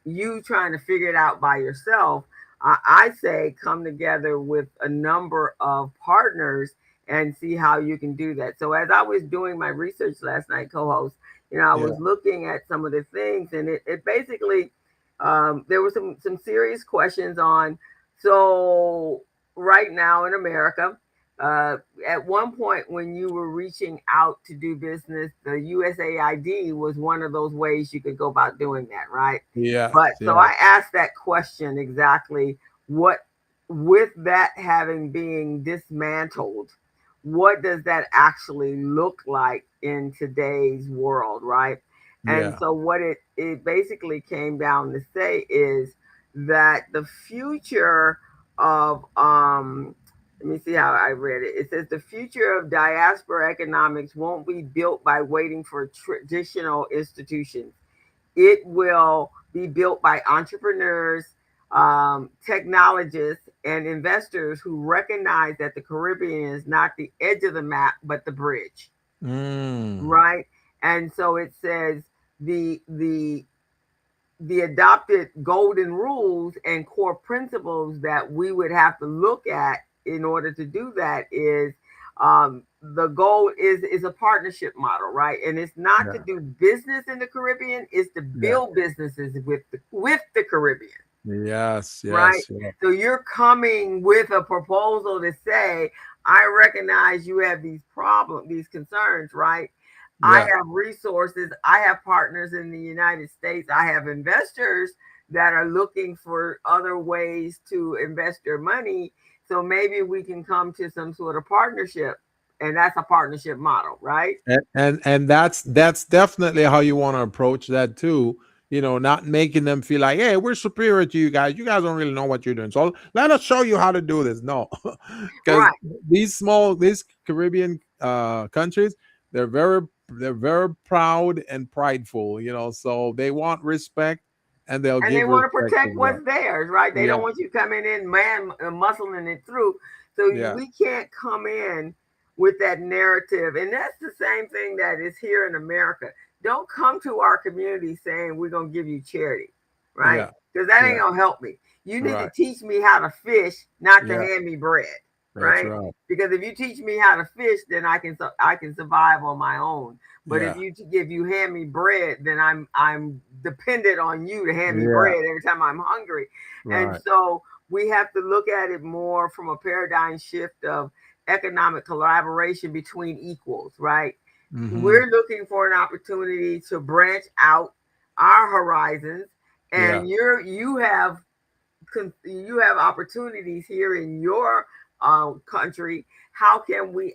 [SPEAKER 2] you trying to figure it out by yourself. I say come together with a number of partners and see how you can do that. So as I was doing my research last night, co-host, I
[SPEAKER 3] Yeah.
[SPEAKER 2] was looking at some of the things, and it basically, there were some serious questions on. So right now in America, uh, at one point when you were reaching out to do business, the USAID was one of those ways you could go about doing that, right?
[SPEAKER 3] Yes.
[SPEAKER 2] But so
[SPEAKER 3] Yes.
[SPEAKER 2] I asked that question exactly, what, with that having being dismantled, what does that actually look like in today's world, right? And
[SPEAKER 3] Yeah.
[SPEAKER 2] so what it basically came down to say is that the future of let me see how I read it. It says the future of diaspora economics won't be built by waiting for traditional institutions. It will be built by entrepreneurs, technologists, and investors who recognize that the Caribbean is not the edge of the map, but the bridge,
[SPEAKER 3] Mm.
[SPEAKER 2] right? And so it says the adopted golden rules and core principles that we would have to look at in order to do that is, the goal is a partnership model, right? And it's not to
[SPEAKER 3] Yeah.
[SPEAKER 2] do business in the Caribbean, it's to
[SPEAKER 3] Yeah.
[SPEAKER 2] build businesses with the Caribbean,
[SPEAKER 3] Yes.
[SPEAKER 2] right?
[SPEAKER 3] Yes. Yeah.
[SPEAKER 2] So you're coming with a proposal to say, I recognize you have these problems, these concerns, right? I
[SPEAKER 3] Yeah.
[SPEAKER 2] have resources. I have partners in the United States. I have investors that are looking for other ways to invest their money. So maybe we can come to some sort of partnership. And that's a partnership model, right?
[SPEAKER 3] And that's definitely how you want to approach that too. Not making them feel like, hey, we're superior to you guys. You guys don't really know what you're doing. So let us show you how to do this. No, because
[SPEAKER 2] Right.
[SPEAKER 3] these Caribbean countries, they're very proud and prideful. So they want respect, and they'll
[SPEAKER 2] And they
[SPEAKER 3] give
[SPEAKER 2] want to
[SPEAKER 3] respect
[SPEAKER 2] protect
[SPEAKER 3] as well.
[SPEAKER 2] what's theirs, right? They
[SPEAKER 3] Yeah,
[SPEAKER 2] don't want you coming in, man, muscling it through. So
[SPEAKER 3] yeah,
[SPEAKER 2] we can't come in with that narrative. And that's the same thing that is here in America. Don't come to our community saying we're going to give you charity, right?
[SPEAKER 3] yeah,
[SPEAKER 2] Because that ain't
[SPEAKER 3] yeah.
[SPEAKER 2] going to help me. You need to
[SPEAKER 3] Right.
[SPEAKER 2] teach me how to fish, not to
[SPEAKER 3] Yeah,
[SPEAKER 2] hand me bread,
[SPEAKER 3] that's
[SPEAKER 2] right?
[SPEAKER 3] right.
[SPEAKER 2] Because if you teach me how to fish, then I can survive on my own. But
[SPEAKER 3] Yeah,
[SPEAKER 2] if you hand me bread, then I'm dependent on you to hand me
[SPEAKER 3] yeah.
[SPEAKER 2] bread every time I'm hungry. And
[SPEAKER 3] Right.
[SPEAKER 2] so we have to look at it more from a paradigm shift of economic collaboration between equals, right?
[SPEAKER 3] Mm-hmm.
[SPEAKER 2] We're looking for an opportunity to branch out our horizons,
[SPEAKER 3] Yeah.
[SPEAKER 2] and you have opportunities here in your country. How can we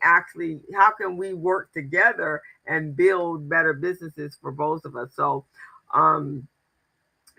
[SPEAKER 2] work together and build better businesses for both of us? So um,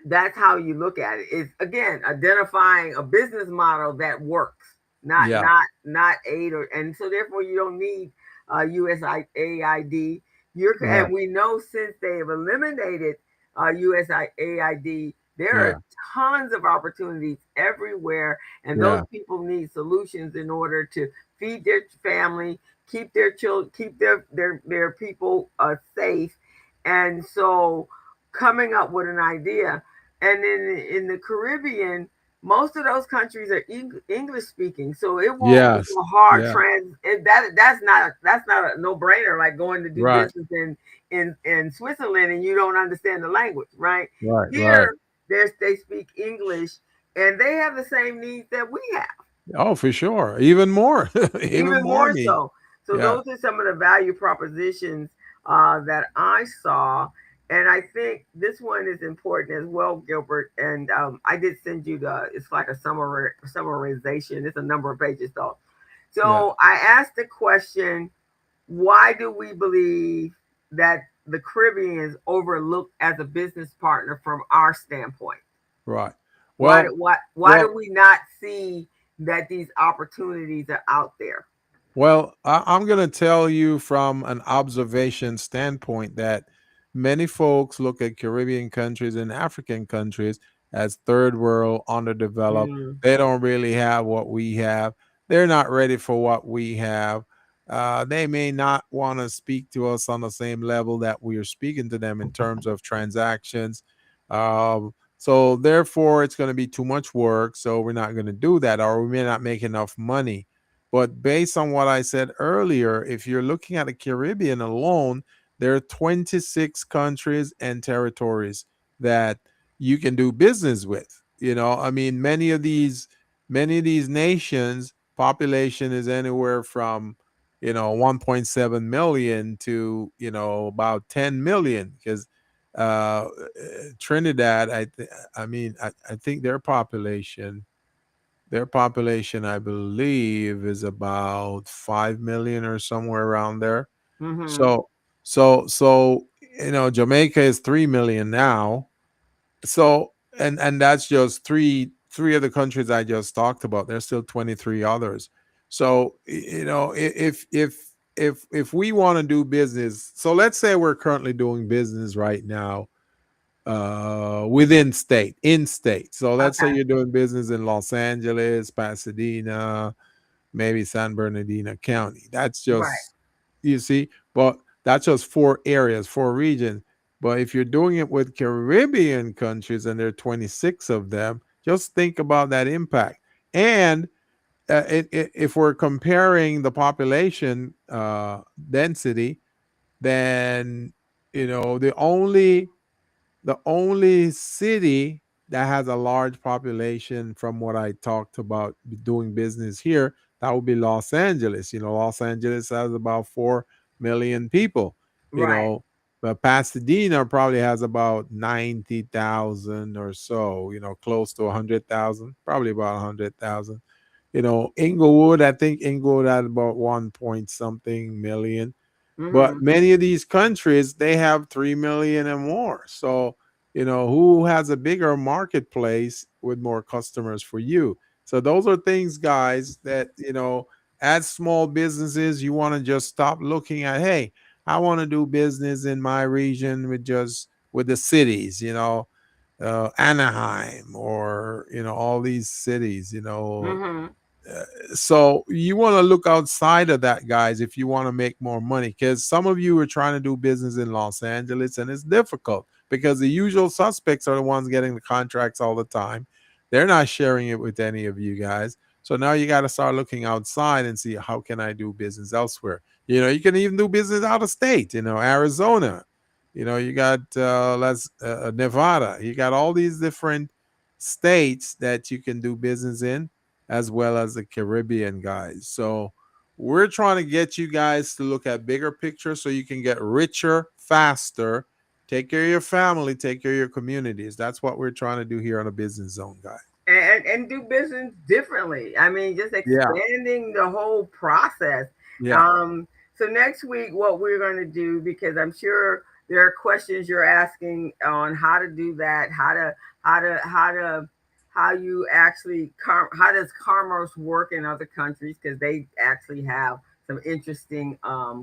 [SPEAKER 2] that's how you look at it. It's again identifying a business model that works,
[SPEAKER 3] Yeah.
[SPEAKER 2] not aid, or and so therefore you don't need USAID. And
[SPEAKER 3] Right.
[SPEAKER 2] we know since they have eliminated USAID, there
[SPEAKER 3] Yeah.
[SPEAKER 2] are tons of opportunities everywhere, and those
[SPEAKER 3] Yeah.
[SPEAKER 2] people need solutions in order to feed their family, keep their children, keep their people safe, and so coming up with an idea. And in the Caribbean, most of those countries are English speaking, so it won't be
[SPEAKER 3] Yes.
[SPEAKER 2] a hard
[SPEAKER 3] Yeah.
[SPEAKER 2] that's not a no brainer like going to do
[SPEAKER 3] Right.
[SPEAKER 2] business in Switzerland and you don't understand the language, right?
[SPEAKER 3] Right. Right.
[SPEAKER 2] Here, they speak English and they have the same needs that we have,
[SPEAKER 3] Oh, for sure. Even more. Even
[SPEAKER 2] even
[SPEAKER 3] more
[SPEAKER 2] more
[SPEAKER 3] need.
[SPEAKER 2] so. So
[SPEAKER 3] Yeah.
[SPEAKER 2] those are some of the value propositions that I saw, and I think this one is important as well, Gilbert. And I did send you it's like a summarization. It's a number of pages though.
[SPEAKER 3] Yeah.
[SPEAKER 2] So I asked the question: why do we believe that the Caribbean is overlooked as a business partner from our standpoint?
[SPEAKER 3] Right. Well,
[SPEAKER 2] Why
[SPEAKER 3] well,
[SPEAKER 2] do we not see that these opportunities are out there?
[SPEAKER 3] I'm going to tell you from an observation standpoint that many folks look at Caribbean countries and African countries as third world, underdeveloped.
[SPEAKER 2] Mm,
[SPEAKER 3] They don't really have what we have. They're not ready for what we have. They may not want to speak to us on the same level that we are speaking to them in terms of transactions. So, therefore, it's going to be too much work. So, we're not going to do that, or we may not make enough money. But based on what I said earlier, if you're looking at the Caribbean alone, there are 26 countries and territories that you can do business with. I mean, many of these nations population is anywhere from 1.7 million to about 10 million, because Trinidad, I think their population, I believe, is about 5 million or somewhere around there.
[SPEAKER 2] Mm-hmm.
[SPEAKER 3] So Jamaica is 3 million now. So, and that's just three of the countries I just talked about. There's still 23 others. So, if we want to do business, so let's say we're currently doing business right now in state. So let's say
[SPEAKER 2] Okay.
[SPEAKER 3] you're doing business in Los Angeles, Pasadena, maybe San Bernardino County. That's
[SPEAKER 2] Right.
[SPEAKER 3] just, you see, but that's just 4 areas, 4 regions. But if you're doing it with Caribbean countries, and there are 26 of them, just think about that impact. And if we're comparing the population density, then the only city that has a large population, from what I talked about doing business here, that would be Los Angeles. Los Angeles has about 4 million people. You
[SPEAKER 2] Right.
[SPEAKER 3] know, but Pasadena probably has about 90,000 or so. Close to 100,000, probably about 100,000. Inglewood, I think Inglewood had about 1 point something million. But
[SPEAKER 2] Mm-hmm.
[SPEAKER 3] many of these countries, they have 3 million and more. So, who has a bigger marketplace with more customers for you? So those are things, guys, that, as small businesses, you want to just stop looking at, hey, I want to do business in my region with the cities, Anaheim, or, all these cities,
[SPEAKER 2] Mm-hmm.
[SPEAKER 3] so you want to look outside of that, guys, if you want to make more money, because some of you are trying to do business in Los Angeles, and it's difficult because the usual suspects are the ones getting the contracts all the time. They're not sharing it with any of you guys. So now you got to start looking outside and see, how can I do business elsewhere? You can even do business out of state, Arizona. You got Nevada. You got all these different states that you can do business in, as well as the Caribbean, guys. So we're trying to get you guys to look at bigger picture so you can get richer faster, take care of your family, take care of your communities. That's what we're trying to do here on a Business Zone, guys.
[SPEAKER 2] And do business differently. I mean, just
[SPEAKER 3] Yeah,
[SPEAKER 2] expanding the whole process.
[SPEAKER 3] yeah,
[SPEAKER 2] Um, so next week, what we're going to do, because I'm sure there are questions you're asking on how to do that, how you actually how does commerce work in other countries, because they actually have some interesting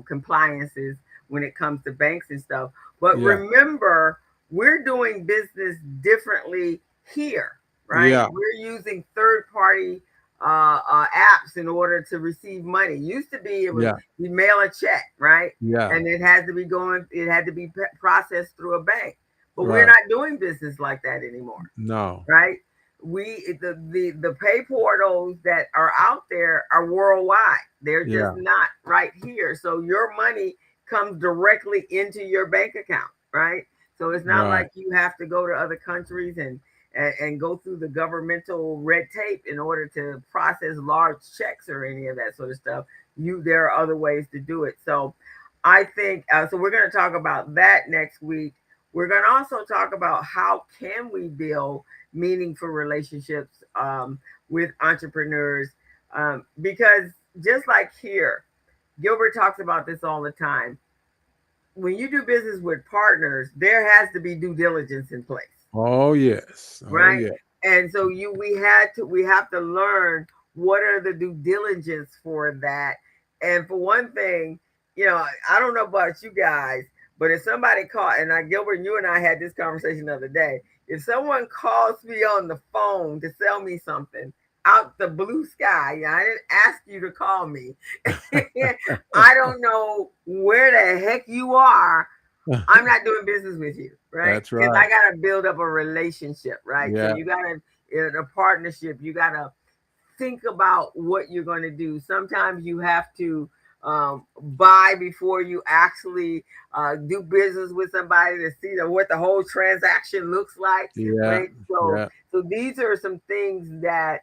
[SPEAKER 2] compliances when it comes to banks and stuff. But
[SPEAKER 3] yeah,
[SPEAKER 2] remember, we're doing business differently here, right?
[SPEAKER 3] yeah,
[SPEAKER 2] We're using third party apps in order to receive money. Used to be it was
[SPEAKER 3] yeah,
[SPEAKER 2] you mail a check, right?
[SPEAKER 3] yeah.
[SPEAKER 2] And it had to be processed through a bank. But we're
[SPEAKER 3] Right.
[SPEAKER 2] not doing business like that anymore,
[SPEAKER 3] No.
[SPEAKER 2] right? The pay portals that are out there are worldwide. They're just
[SPEAKER 3] Yeah.
[SPEAKER 2] not right here. So your money comes directly into your bank account, right? So it's not
[SPEAKER 3] Right.
[SPEAKER 2] like you have to go to other countries and go through the governmental red tape in order to process large checks or any of that sort of stuff. There are other ways to do it. So I think so. We're going to talk about that next week. We're going to also talk about how can we build meaningful relationships with entrepreneurs, because just like here, Gilbert talks about this all the time. When you do business with partners, there has to be due diligence in place,
[SPEAKER 3] Oh, yes. Oh,
[SPEAKER 2] right?
[SPEAKER 3] yeah.
[SPEAKER 2] And so we have to learn what are the due diligence for that. And for one thing, I don't know about you guys, but if somebody and Gilbert, you and I had this conversation the other day. If someone calls me on the phone to sell me something out the blue sky, I didn't ask you to call me. I don't know where the heck you are. I'm not doing business with you, right?
[SPEAKER 3] That's
[SPEAKER 2] Because I
[SPEAKER 3] right.
[SPEAKER 2] got to build up a relationship, right? So
[SPEAKER 3] Yeah.
[SPEAKER 2] you got to, in a partnership, you got to think about what you're going to do. Sometimes you have to buy before you actually do business with somebody to see what the whole transaction looks like,
[SPEAKER 3] Yeah.
[SPEAKER 2] right? So,
[SPEAKER 3] Yeah.
[SPEAKER 2] so these are some things that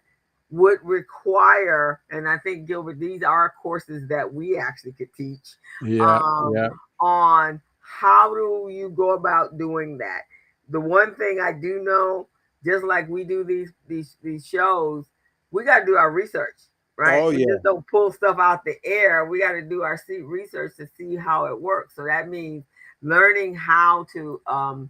[SPEAKER 2] would require, and I think Gilbert, these are courses that we actually could teach
[SPEAKER 3] Yeah.
[SPEAKER 2] um,
[SPEAKER 3] Yeah.
[SPEAKER 2] on how do you go about doing that. The one thing I do know, just like we do these shows, we got to do our research, right?
[SPEAKER 3] Oh
[SPEAKER 2] We
[SPEAKER 3] yeah.
[SPEAKER 2] just don't pull stuff out the air. We got to do our research to see how it works. So that means learning how to um,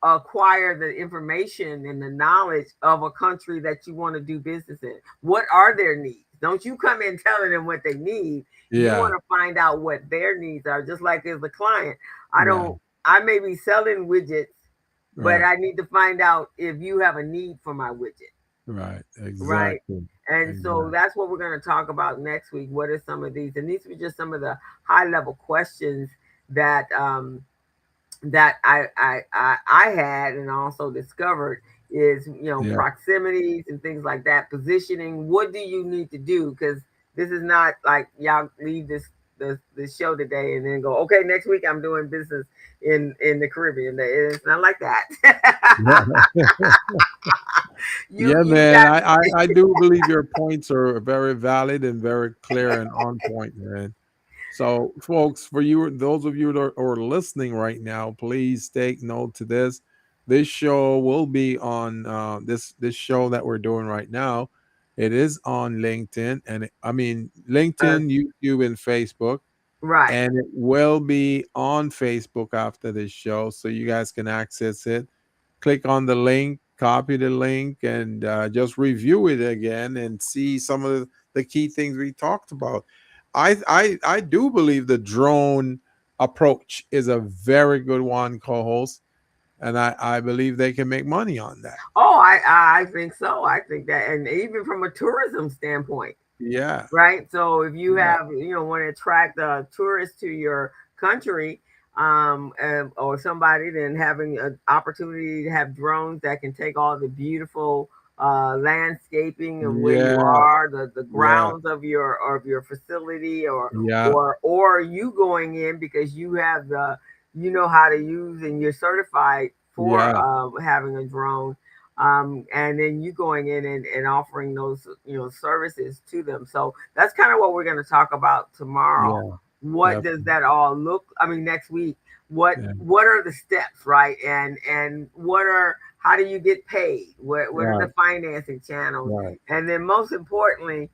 [SPEAKER 2] acquire the information and the knowledge of a country that you want to do business in. What are their needs? Don't you come in telling them what they need. You
[SPEAKER 3] Yeah.
[SPEAKER 2] want to find out what their needs are. Just like as a client,
[SPEAKER 3] Yeah.
[SPEAKER 2] I may be selling widgets, but
[SPEAKER 3] Right.
[SPEAKER 2] I need to find out if you have a need for my widget,
[SPEAKER 3] Right.
[SPEAKER 2] right?
[SPEAKER 3] Exactly.
[SPEAKER 2] And so
[SPEAKER 3] Exactly.
[SPEAKER 2] that's what we're going to talk about next week. What are some of these? And these are just some of the high level questions that I had and also discovered is,
[SPEAKER 3] Yeah.
[SPEAKER 2] proximities and things like that, positioning. What do you need to do? Because this is not like y'all leave this show today and then go, okay, next week I'm doing business in the Caribbean. It's not like that.
[SPEAKER 3] Yeah,
[SPEAKER 2] You
[SPEAKER 3] man.
[SPEAKER 2] got
[SPEAKER 3] I do believe your points are very valid and very clear and on point, man. So, folks, for you, those of you that are listening right now, please take note to this. This show will be on this show that we're doing right now. It is on LinkedIn, and I mean
[SPEAKER 2] uh,
[SPEAKER 3] LinkedIn, YouTube, and Facebook,
[SPEAKER 2] right.
[SPEAKER 3] and it will be on Facebook after this show, so you guys can access it. Click on the link, copy the link, and just review it again and see some of the key things we talked about. I do believe the drone approach is a very good one, co-host, and I believe they can make money on that.
[SPEAKER 2] Oh, I think so. I think that, and even from a tourism standpoint.
[SPEAKER 3] Yeah,
[SPEAKER 2] Right. So if you
[SPEAKER 3] yeah,
[SPEAKER 2] have, want to attract tourists to your country, or somebody, then having an opportunity to have drones that can take all the beautiful landscaping of where you
[SPEAKER 3] yeah,
[SPEAKER 2] are, the
[SPEAKER 3] yeah,
[SPEAKER 2] grounds of your facility, or
[SPEAKER 3] yeah,
[SPEAKER 2] or you going in because you have you know how to use and you're certified for
[SPEAKER 3] yeah,
[SPEAKER 2] having a drone, and then you going in and offering those services to them. So that's kind of what we're going to talk about tomorrow.
[SPEAKER 3] yeah,
[SPEAKER 2] What does
[SPEAKER 3] definitely.
[SPEAKER 2] that all look? I mean, next week.
[SPEAKER 3] Yeah,
[SPEAKER 2] What are the steps, right? And what are how do you get paid? What are the
[SPEAKER 3] right,
[SPEAKER 2] financing channels?
[SPEAKER 3] right.
[SPEAKER 2] And then most importantly,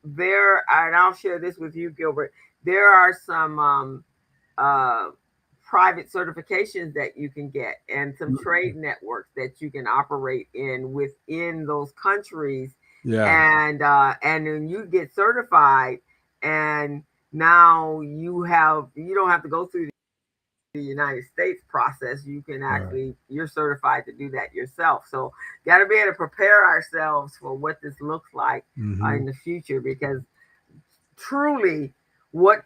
[SPEAKER 2] there and I'll share this with you, Gilbert. There are some uh, private certifications that you can get and some
[SPEAKER 3] Mm,
[SPEAKER 2] trade networks that you can operate in within those countries,
[SPEAKER 3] yeah,
[SPEAKER 2] and then you get certified, and now you don't have to go through the United States process. You can
[SPEAKER 3] right.
[SPEAKER 2] actually you're certified to do that yourself. So got to be able to prepare ourselves for what this looks like
[SPEAKER 3] Hmm.
[SPEAKER 2] in the future, because truly what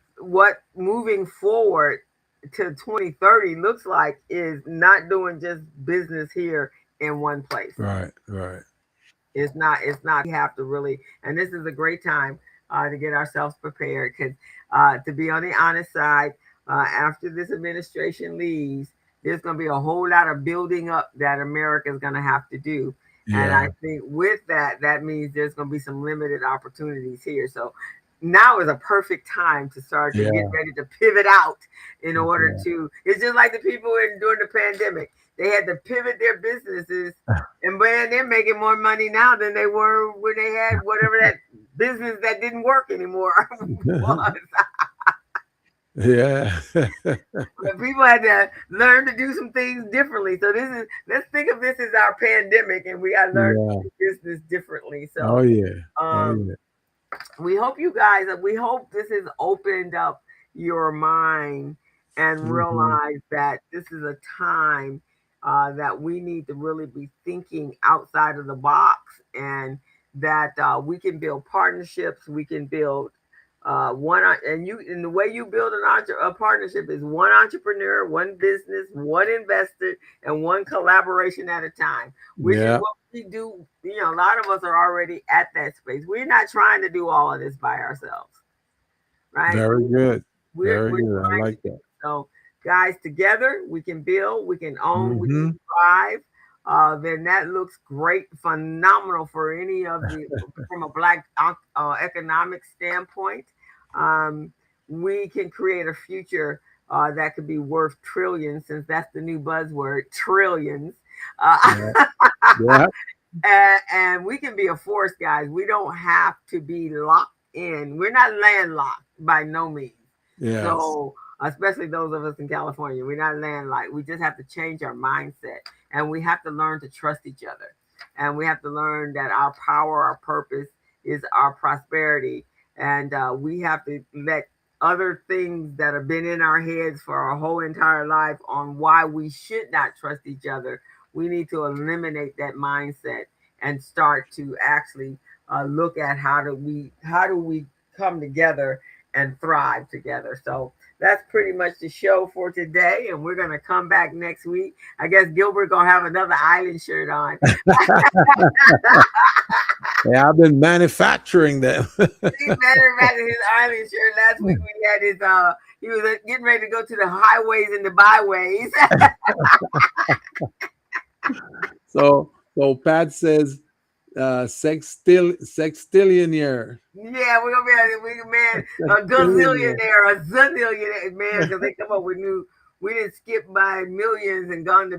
[SPEAKER 2] moving forward to 2030 looks like is not doing just business here in one place.
[SPEAKER 3] Right, right.
[SPEAKER 2] It's not we have to really, and this is a great time to get ourselves prepared, because to be on the honest side, after this administration leaves, there's going to be a whole lot of building up that America is going to have to do. And I
[SPEAKER 3] Yeah,
[SPEAKER 2] think with that, that means there's going to be some limited opportunities here. So now is a perfect time to start to get
[SPEAKER 3] yeah,
[SPEAKER 2] ready to pivot out in order
[SPEAKER 3] yeah.
[SPEAKER 2] to. It's just like the people during the pandemic. They had to pivot their businesses, and man, they're making more money now than they were when they had whatever that business that didn't work anymore was.
[SPEAKER 3] Yeah.
[SPEAKER 2] But people had to learn to do some things differently. So let's think of this as our pandemic, and we got to learn
[SPEAKER 3] Yeah.
[SPEAKER 2] to do business differently.
[SPEAKER 3] Oh
[SPEAKER 2] So
[SPEAKER 3] yeah. Oh
[SPEAKER 2] um,
[SPEAKER 3] yeah.
[SPEAKER 2] we hope this has opened up your mind and
[SPEAKER 3] Hmm.
[SPEAKER 2] realize that this is a time that we need to really be thinking outside of the box, and that we can build partnerships, we can build and the way you build a partnership is one entrepreneur, one business, one investor, and one collaboration at a time, which is
[SPEAKER 3] Yeah.
[SPEAKER 2] what we do, a lot of us are already at that space. We're not trying to do all of this by ourselves, right?
[SPEAKER 3] Very good. Very
[SPEAKER 2] We're
[SPEAKER 3] good. I
[SPEAKER 2] trying to
[SPEAKER 3] like
[SPEAKER 2] do
[SPEAKER 3] that.
[SPEAKER 2] it. So, guys, together we can build, we can own, we can
[SPEAKER 3] Hmm.
[SPEAKER 2] thrive. Then that looks great, phenomenal for any of the from a black economic standpoint. Um, we can create a future that could be worth trillions, since that's the new buzzword, trillions.
[SPEAKER 3] Yeah. Yeah.
[SPEAKER 2] And we can be a force, guys. We don't have to be locked in. We're not landlocked by no means.
[SPEAKER 3] Yes.
[SPEAKER 2] So, especially those of us in California, we're not landlocked. We just have to change our mindset, and we have to learn to trust each other. And we have to learn that our power, our purpose is our prosperity. And we have to let other things that have been in our heads for our whole entire life on why we should not trust each other. We need to eliminate that mindset and start to actually look at how do we come together and thrive together. So that's pretty much the show for today, and we're gonna come back next week. I guess Gilbert gonna have another island shirt on.
[SPEAKER 3] Yeah, I've been manufacturing them.
[SPEAKER 2] He's better back in his island shirt. Last week we had his he was getting ready to go to the highways and the byways.
[SPEAKER 3] So Pat says sextillionaire.
[SPEAKER 2] Yeah, we're gonna man, a
[SPEAKER 3] Sextillionaire.
[SPEAKER 2] gazillionaire, a zillionaire, man, because they come up with new. We didn't skip by millions and gone to.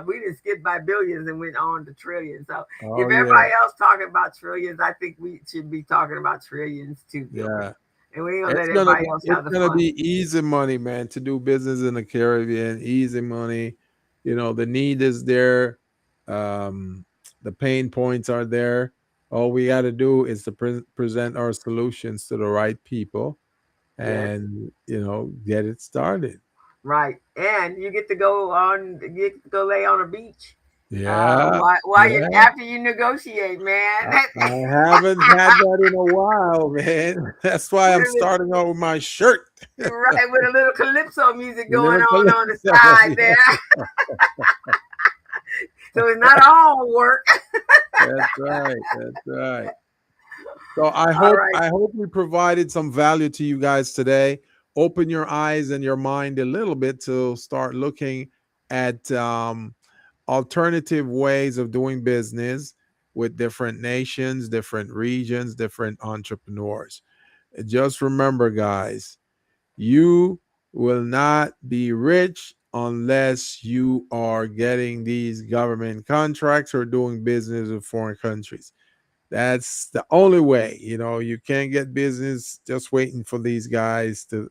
[SPEAKER 2] We didn't skip by billions and went on to trillions. So if
[SPEAKER 3] Oh yeah.
[SPEAKER 2] everybody else talking about trillions, I think we should be talking about trillions too, Gilbert.
[SPEAKER 3] Yeah.
[SPEAKER 2] And we ain't gonna let everybody else
[SPEAKER 3] It's
[SPEAKER 2] have the
[SPEAKER 3] gonna
[SPEAKER 2] fun.
[SPEAKER 3] be easy money, man, to do business in the Caribbean. Easy money. The need is there. Um, the pain points are there. All we got to do is to present our solutions to the right people,
[SPEAKER 2] Yes.
[SPEAKER 3] and get it started.
[SPEAKER 2] Right, and you get to go lay on a beach.
[SPEAKER 3] Yeah,
[SPEAKER 2] While you
[SPEAKER 3] yeah.
[SPEAKER 2] after you negotiate, man.
[SPEAKER 3] I haven't had that in a while, man. That's why I'm starting out with my shirt.
[SPEAKER 2] Right, with a little calypso music going
[SPEAKER 3] Lyrical.
[SPEAKER 2] on the side there. So it's not all work.
[SPEAKER 3] That's right. That's right. So I
[SPEAKER 2] All
[SPEAKER 3] hope
[SPEAKER 2] right.
[SPEAKER 3] I hope we provided some value to you guys today. Open your eyes and your mind a little bit to start looking at alternative ways of doing business with different nations, different regions, different entrepreneurs. Just remember, guys, you will not be rich unless you are getting these government contracts or doing business with foreign countries. That's the only way. You can't get business just waiting for these guys to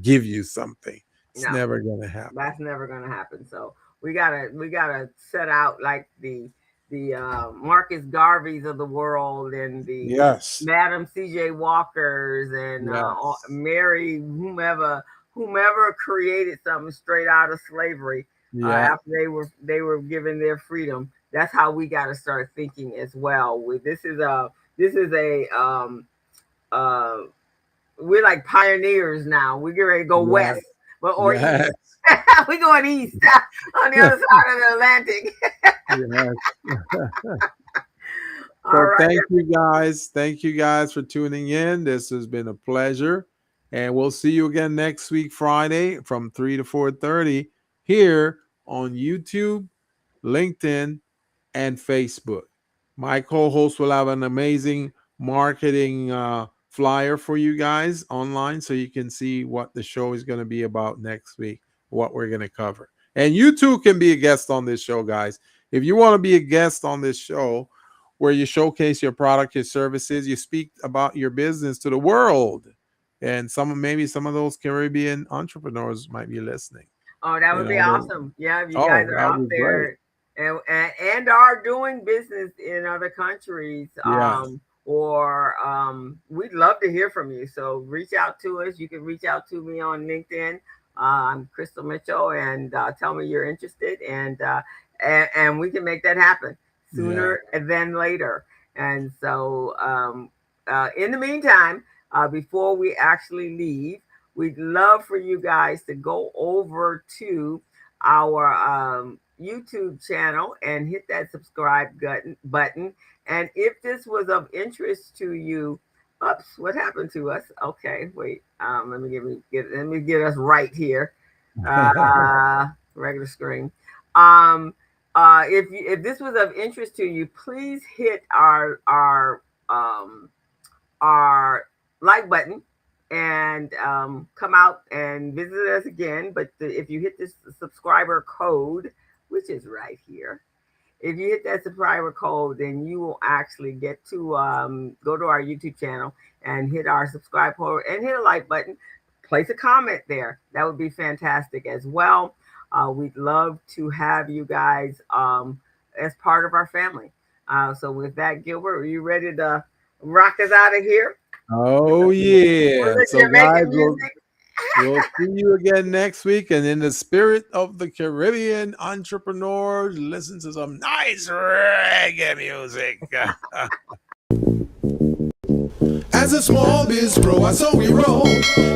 [SPEAKER 3] give you something. It's
[SPEAKER 2] No,
[SPEAKER 3] never gonna happen.
[SPEAKER 2] that's never gonna happen. So we gotta set out like the Marcus Garveys of the world and the
[SPEAKER 3] Yes.
[SPEAKER 2] Madam C.J. Walkers and
[SPEAKER 3] Yes.
[SPEAKER 2] Mary whomever created something straight out of slavery
[SPEAKER 3] Yeah.
[SPEAKER 2] after they were given their freedom. That's how we got to start thinking as well. This is a uh, we're like pioneers now. We get ready to go
[SPEAKER 3] Yes.
[SPEAKER 2] west, or east.
[SPEAKER 3] Yes.
[SPEAKER 2] We're going east on the other side of the Atlantic.
[SPEAKER 3] Yes.
[SPEAKER 2] All
[SPEAKER 3] So
[SPEAKER 2] right.
[SPEAKER 3] thank you guys. Thank you guys for tuning in. This has been a pleasure. And we'll see you again next week, Friday from 3 to 4:30 here on YouTube, LinkedIn, and Facebook. My co-host will have an amazing marketing flyer for you guys online so you can see what the show is going to be about next week, what we're going to cover. And you too can be a guest on this show, guys. If you want to be a guest on this show where you showcase your product, your services, you speak about your business to the world. And maybe some of those Caribbean entrepreneurs might be listening.
[SPEAKER 2] Oh, that
[SPEAKER 3] You
[SPEAKER 2] would be
[SPEAKER 3] know,
[SPEAKER 2] awesome. Yeah, if you guys
[SPEAKER 3] oh,
[SPEAKER 2] are
[SPEAKER 3] that
[SPEAKER 2] out
[SPEAKER 3] would be great.
[SPEAKER 2] there and are doing business in other countries,
[SPEAKER 3] Yeah.
[SPEAKER 2] we'd love to hear from you. So reach out to us. You can reach out to me on LinkedIn. I'm Crystal Mitchell, and tell me you're interested, and we can make that happen
[SPEAKER 3] Yeah.
[SPEAKER 2] sooner than later. And so, in the meantime, before we actually leave, we'd love for you guys to go over to our YouTube channel and hit that subscribe button. And if this was of interest to you, oops, what happened to us? Okay, wait. Let me get us right here. Regular screen. If this was of interest to you, please hit our like button and come out and visit us again. But if you hit this subscriber code, which is right here, if you hit that subscriber code, then you will actually get to go to our YouTube channel and hit our subscribe code and hit a like button. Place a comment there. That would be fantastic as well. We'd love to have you guys as part of our family. So with that, Gilbert, are you ready to rock us out of here?
[SPEAKER 3] Oh yeah. So guys, we'll see you again next week. And in the spirit of the Caribbean entrepreneurs, listen to some nice reggae music.
[SPEAKER 1] As a small biz pro, so we roll,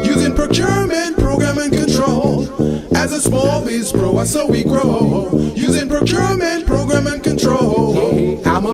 [SPEAKER 1] using procurement, program, and control. As a small biz pro, so we grow, using procurement, program, and control.